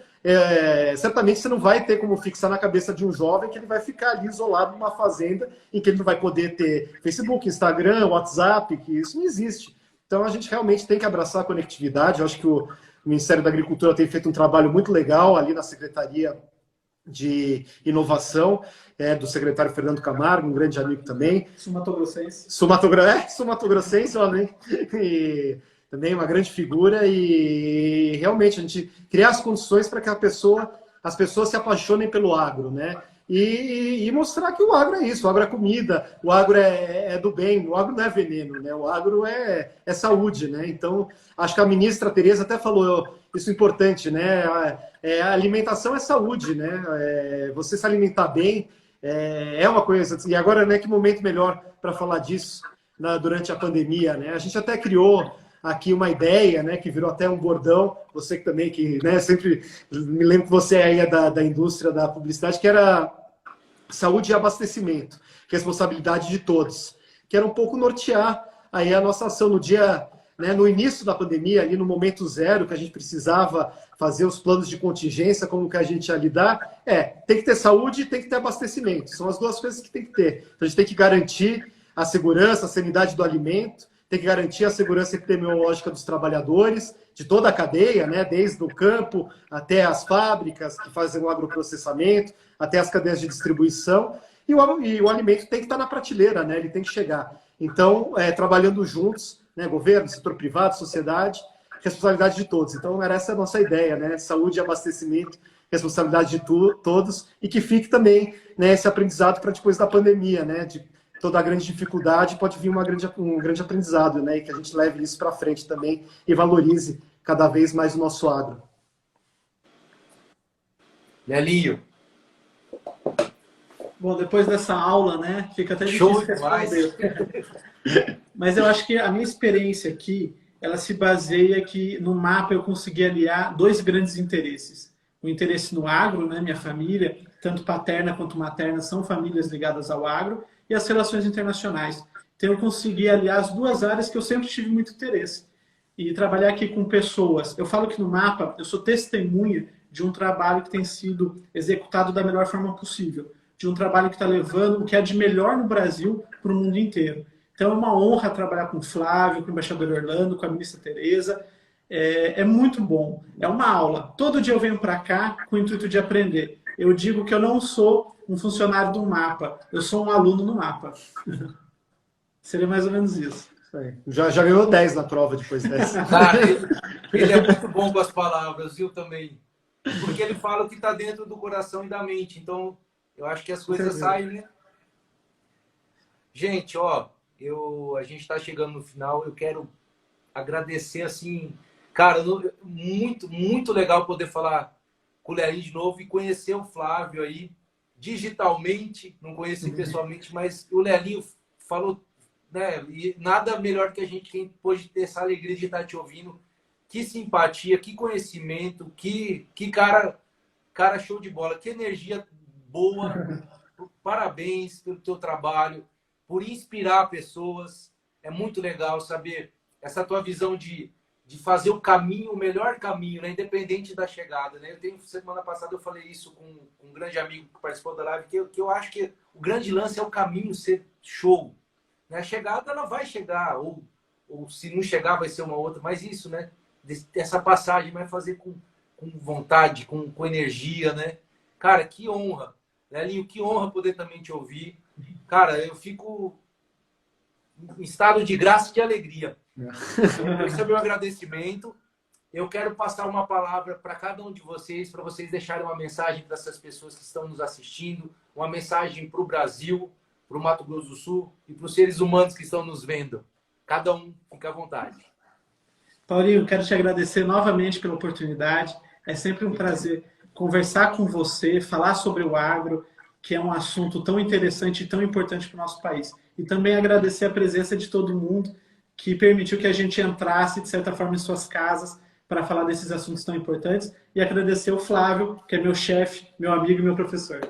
[SPEAKER 2] certamente você não vai ter como fixar na cabeça de um jovem que ele vai ficar ali isolado numa fazenda em que ele não vai poder ter Facebook, Instagram, WhatsApp, que isso não existe. Então, a gente realmente tem que abraçar a conectividade. Eu acho que o Ministério da Agricultura tem feito um trabalho muito legal ali na Secretaria de Inovação, do secretário Fernando Camargo, um grande amigo também.
[SPEAKER 3] Sumatogrossense.
[SPEAKER 2] Sumatogrossense, olha, e também uma grande figura, e realmente a gente criar as condições para que as pessoas se apaixonem pelo agro, né? E mostrar que o agro é isso, o agro é comida, o agro é do bem, o agro não é veneno, né? O agro é saúde, né? Então, acho que a ministra Tereza até falou isso importante, né? A alimentação é saúde, né? Você se alimentar bem é uma coisa. E agora, né, que momento melhor para falar disso durante a pandemia, né? A gente até criou aqui uma ideia, né, que virou até um bordão, você que também, né, sempre me lembro que você aí é da indústria da publicidade, que era saúde e abastecimento, responsabilidade de todos, que era um pouco nortear aí a nossa ação no dia, né, no início da pandemia, ali no momento zero, que a gente precisava fazer os planos de contingência, como que a gente ia lidar, tem que ter saúde e tem que ter abastecimento, são as duas coisas que tem que ter. Então a gente tem que garantir a segurança, a sanidade do alimento, tem que garantir a segurança epidemiológica dos trabalhadores, de toda a cadeia, né? Desde o campo até as fábricas que fazem o agroprocessamento, até as cadeias de distribuição, e o alimento tem que estar na prateleira, né? Ele tem que chegar. Então, trabalhando juntos, né? Governo, setor privado, sociedade, responsabilidade de todos. Então, era essa a nossa ideia, né? Saúde e abastecimento, responsabilidade de todos, e que fique também, né, esse aprendizado para depois da pandemia, né? Toda a grande dificuldade pode vir um grande aprendizado, né? E que a gente leve isso para frente também e valorize cada vez mais o nosso agro.
[SPEAKER 3] Lelinho. Bom, depois dessa aula, né? Fica até difícil responder. Mas eu acho que a minha experiência aqui ela se baseia que no mapa eu consegui aliar dois grandes interesses. O interesse no agro, né, minha família, tanto paterna quanto materna, são famílias ligadas ao agro, e as relações internacionais. Então eu consegui aliar as duas áreas que eu sempre tive muito interesse. E trabalhar aqui com pessoas. Eu falo que no mapa eu sou testemunha de um trabalho que tem sido executado da melhor forma possível, de um trabalho que está levando o que é de melhor no Brasil para o mundo inteiro. Então é uma honra trabalhar com o Flávio, com o embaixador Orlando, com a ministra Tereza. É muito bom. É uma aula. Todo dia eu venho para cá com o intuito de aprender. Eu digo que eu não sou um funcionário do mapa, eu sou um aluno no mapa. Seria mais ou menos isso.
[SPEAKER 2] Já ganhou 10 na prova depois dessa.
[SPEAKER 1] Cara, ele é muito bom com as palavras, viu, também. Porque ele fala o que está dentro do coração e da mente. Então, eu acho que as coisas saem, né? Gente, ó, a gente está chegando no final. Eu quero agradecer, assim... Cara, muito, muito legal poder falar com o Lelinho de novo e conhecer o Flávio aí, digitalmente. Não conheci pessoalmente, mas o Lelinho falou... Né? E nada melhor que a gente, quem pôde ter essa alegria de estar te ouvindo. Que simpatia, que conhecimento, que cara show de bola, que energia boa. Parabéns pelo teu trabalho, por inspirar pessoas. É muito legal saber essa tua visão de fazer o caminho, o melhor caminho, né? Independente da chegada. Né? Semana passada eu falei isso com um grande amigo que participou da live, que eu acho que o grande lance é o caminho ser show. A chegada, ela vai chegar, ou se não chegar, vai ser uma outra. Mas isso, né? Essa passagem vai fazer com vontade, com energia, né? Cara, que honra. Lelinho, que honra poder também te ouvir. Cara, eu fico em estado de graça e de alegria. Esse é o meu agradecimento. Eu quero passar uma palavra para cada um de vocês, para vocês deixarem uma mensagem para essas pessoas que estão nos assistindo, uma mensagem para o Brasil, para o Mato Grosso do Sul e para os seres humanos que estão nos vendo. Cada um, fica à vontade.
[SPEAKER 3] Paulinho, quero te agradecer novamente pela oportunidade. É sempre um prazer conversar com você, falar sobre o agro, que é um assunto tão interessante e tão importante para o nosso país. E também agradecer a presença de todo mundo que permitiu que a gente entrasse, de certa forma, em suas casas para falar desses assuntos tão importantes. E agradecer o Flávio, que é meu chefe, meu amigo e meu professor.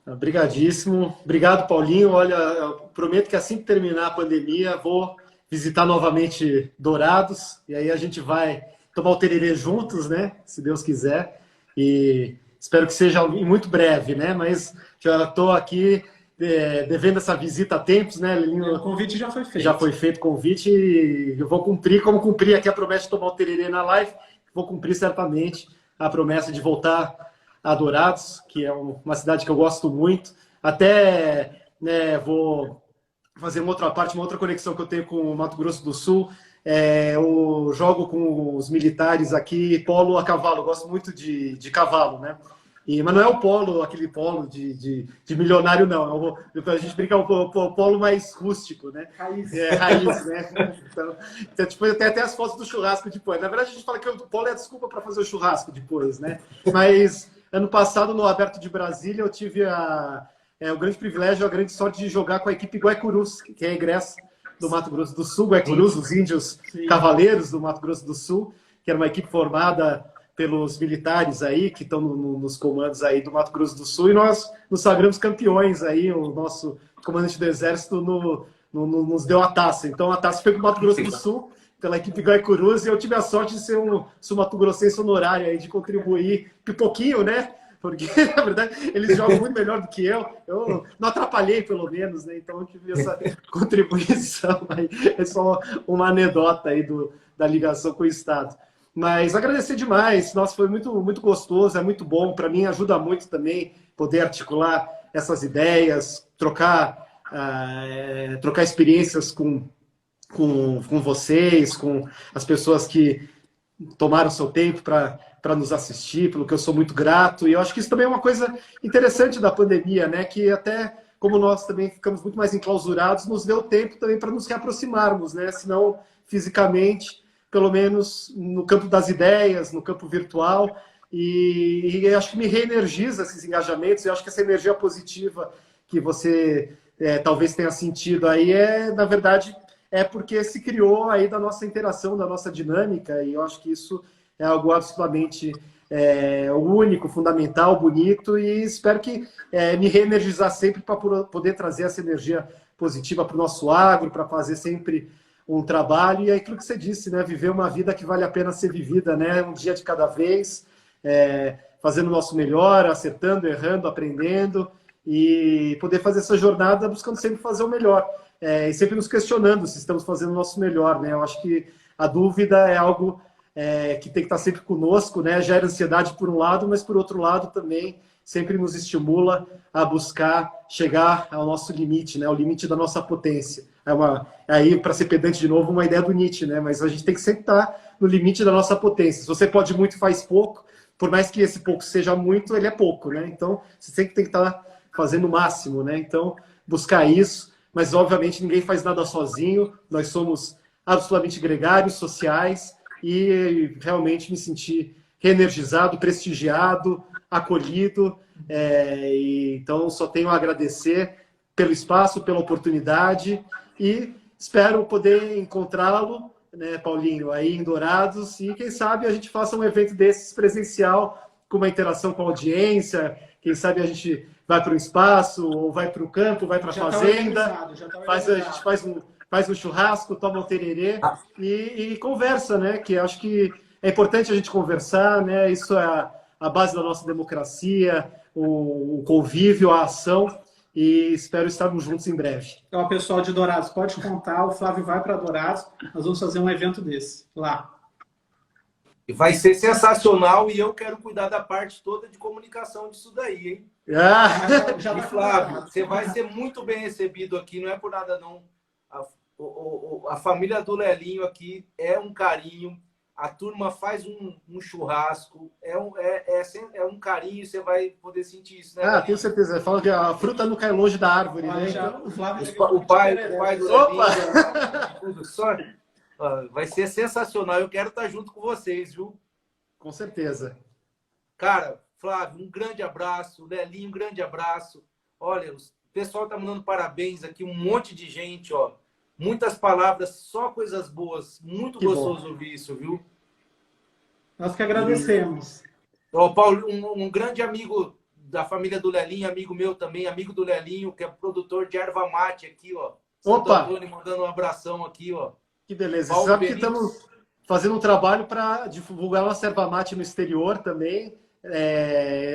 [SPEAKER 2] Obrigadíssimo. Obrigado, Paulinho. Olha, eu prometo que assim que terminar a pandemia, vou visitar novamente Dourados, e aí a gente vai tomar o tererê juntos, né? Se Deus quiser. E espero que seja muito breve, né? Mas já estou aqui devendo essa visita há tempos, né, Lelinho?
[SPEAKER 3] O convite já foi feito.
[SPEAKER 2] Já foi feito o convite e eu vou cumprir, como cumpri aqui a promessa de tomar o tererê na live, vou cumprir certamente a promessa de voltar a Dourados, que é uma cidade que eu gosto muito. Até, né, vou fazer uma outra conexão que eu tenho com o Mato Grosso do Sul. Eu jogo com os militares aqui, polo a cavalo. Eu gosto muito de cavalo, né? Mas não é o polo, aquele polo de milionário, não. A gente brinca o polo mais rústico, né?
[SPEAKER 3] Raiz.
[SPEAKER 2] Raiz, né? Então, tipo, tem até as fotos do churrasco depois. Na verdade, a gente fala que o polo é a desculpa para fazer o churrasco depois, né? Mas ano passado, no Aberto de Brasília, eu tive o grande privilégio, a grande sorte de jogar com a equipe Guaicurus, que é a egressa do Mato Grosso do Sul. Guaicurus, os índios cavaleiros do Mato Grosso do Sul, que era uma equipe formada pelos militares aí, que estão nos comandos aí do Mato Grosso do Sul, e nós nos sagramos campeões aí. O nosso comandante do Exército nos deu a taça. Então, a taça foi para o Mato Grosso do Sul, pela equipe Guaicurus, e eu tive a sorte de ser um sul-mato-grossense honorário aí, de contribuir pouquinho, né? Porque, na verdade, eles jogam muito melhor do que eu. Eu não atrapalhei, pelo menos, né? Então, eu tive essa contribuição aí. É só uma anedota aí da ligação com o Estado. Mas agradecer demais. Nossa, foi muito, muito gostoso, é muito bom. Para mim, ajuda muito também poder articular essas ideias, trocar experiências com vocês, com as pessoas que tomaram seu tempo para nos assistir, pelo que eu sou muito grato. E eu acho que isso também é uma coisa interessante da pandemia, né? Que até como nós também ficamos muito mais enclausurados, nos deu tempo também para nos reaproximarmos, né? Se não fisicamente, pelo menos no campo das ideias, no campo virtual. E eu acho que me reenergiza esses engajamentos. Eu acho que essa energia positiva que você talvez tenha sentido aí na verdade, é porque se criou aí da nossa interação, da nossa dinâmica, e eu acho que isso é algo absolutamente único, fundamental, bonito, e espero que me reenergizar sempre para poder trazer essa energia positiva para o nosso agro, para fazer sempre um trabalho, e é aquilo que você disse, né? Viver uma vida que vale a pena ser vivida, né? Um dia de cada vez, fazendo o nosso melhor, acertando, errando, aprendendo, e poder fazer essa jornada buscando sempre fazer o melhor. E sempre nos questionando se estamos fazendo o nosso melhor, né? Eu acho que a dúvida é algo que tem que estar sempre conosco, né? Gera ansiedade por um lado, mas por outro lado também sempre nos estimula a buscar chegar ao nosso limite, né? O limite da nossa potência. Aí, para ser pedante de novo, uma ideia do Nietzsche, né? Mas a gente tem que sempre estar no limite da nossa potência. Se você pode muito, faz pouco. Por mais que esse pouco seja muito, ele é pouco, né? Então, você sempre tem que estar fazendo o máximo, né? Então, buscar isso. Mas, obviamente, ninguém faz nada sozinho. Nós somos absolutamente gregários, sociais, e realmente me senti reenergizado, prestigiado, acolhido. Então, só tenho a agradecer pelo espaço, pela oportunidade, e espero poder encontrá-lo, né, Paulinho, aí em Dourados, e quem sabe a gente faça um evento desses presencial, com uma interação com a audiência, quem sabe a gente vai para o espaço, ou vai para o campo, vai para a fazenda, a gente faz um churrasco, toma um tererê e conversa, né? Que acho que é importante a gente conversar, né? Isso é a base da nossa democracia, o convívio, a ação, e espero estarmos juntos em breve.
[SPEAKER 3] Então, pessoal de Dourados, pode contar, o Flávio vai para Dourados, nós vamos fazer um evento desse lá.
[SPEAKER 1] E vai ser sensacional, e eu quero cuidar da parte toda de comunicação disso daí, hein? E Flávio, você vai ser muito bem recebido aqui, não é por nada não. A família do Lelinho aqui é um carinho, a turma faz um churrasco, é um carinho, você vai poder sentir isso, né?
[SPEAKER 2] Tenho certeza. Fala que a fruta não cai longe da árvore, né?
[SPEAKER 3] Então,
[SPEAKER 1] o pai do Lelinho, vai ser sensacional. Eu quero estar junto com vocês, viu?
[SPEAKER 2] Com certeza.
[SPEAKER 1] Cara, Flávio, um grande abraço. Lelinho, um grande abraço. Olha, o pessoal tá mandando parabéns aqui, um monte de gente, ó. Muitas palavras, só coisas boas. Muito gostoso ouvir isso, viu?
[SPEAKER 3] Nós que agradecemos.
[SPEAKER 1] Ó, Paulo, um grande amigo da família do Lelinho, amigo meu também, amigo do Lelinho, que é produtor de erva mate aqui, ó.
[SPEAKER 2] Opa!
[SPEAKER 1] Santo Antônio mandando um abração aqui, ó.
[SPEAKER 2] Que beleza.
[SPEAKER 1] Paulo
[SPEAKER 2] Sabe
[SPEAKER 1] Benítez.
[SPEAKER 2] que estamos fazendo um trabalho para divulgar nossa erva mate no exterior também.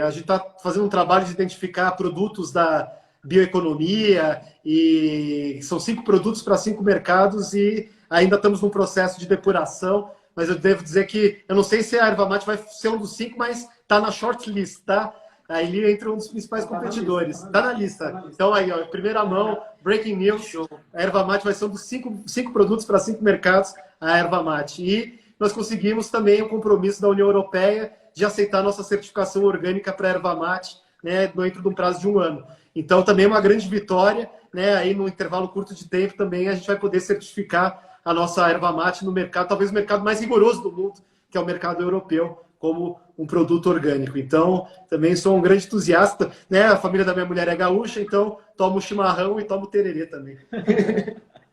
[SPEAKER 2] A gente está fazendo um trabalho de identificar produtos da bioeconomia, e são 5 produtos para 5 mercados, e ainda estamos num processo de depuração, mas eu devo dizer que eu não sei se a erva mate vai ser um dos 5, mas está na shortlist, tá? Aí ele entra um dos principais competidores. Está na lista. Então aí, ó, primeira mão, breaking news, a erva mate vai ser um dos 5 produtos para 5 mercados, a erva mate. E nós conseguimos também o compromisso da União Europeia de aceitar nossa certificação orgânica para a erva mate, né, dentro de um prazo de 1 ano. Então, também é uma grande vitória, né? Aí no intervalo curto de tempo também a gente vai poder certificar a nossa erva mate no mercado, talvez o mercado mais rigoroso do mundo, que é o mercado europeu, como um produto orgânico. Então, também sou um grande entusiasta, né? A família da minha mulher é gaúcha, então tomo chimarrão e tomo tererê também.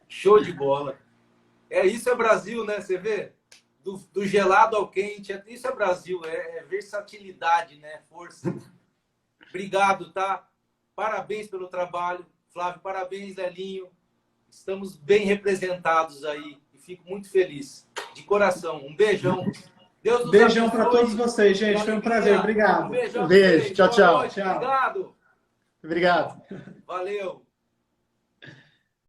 [SPEAKER 1] Show de bola. Isso é Brasil, né? Você vê? Do gelado ao quente, isso é Brasil, é versatilidade, né? Força. Obrigado, tá? Parabéns pelo trabalho. Flávio, parabéns, Lelinho. Estamos bem representados aí e fico muito feliz. De coração. Um beijão. Deus nos
[SPEAKER 3] beijão
[SPEAKER 1] abençoe.
[SPEAKER 3] para todos vocês, gente. Foi um prazer. Obrigado.
[SPEAKER 1] Um beijão.
[SPEAKER 2] Beijo. Tchau, tchau.
[SPEAKER 1] Obrigado.
[SPEAKER 2] Obrigado.
[SPEAKER 1] Valeu.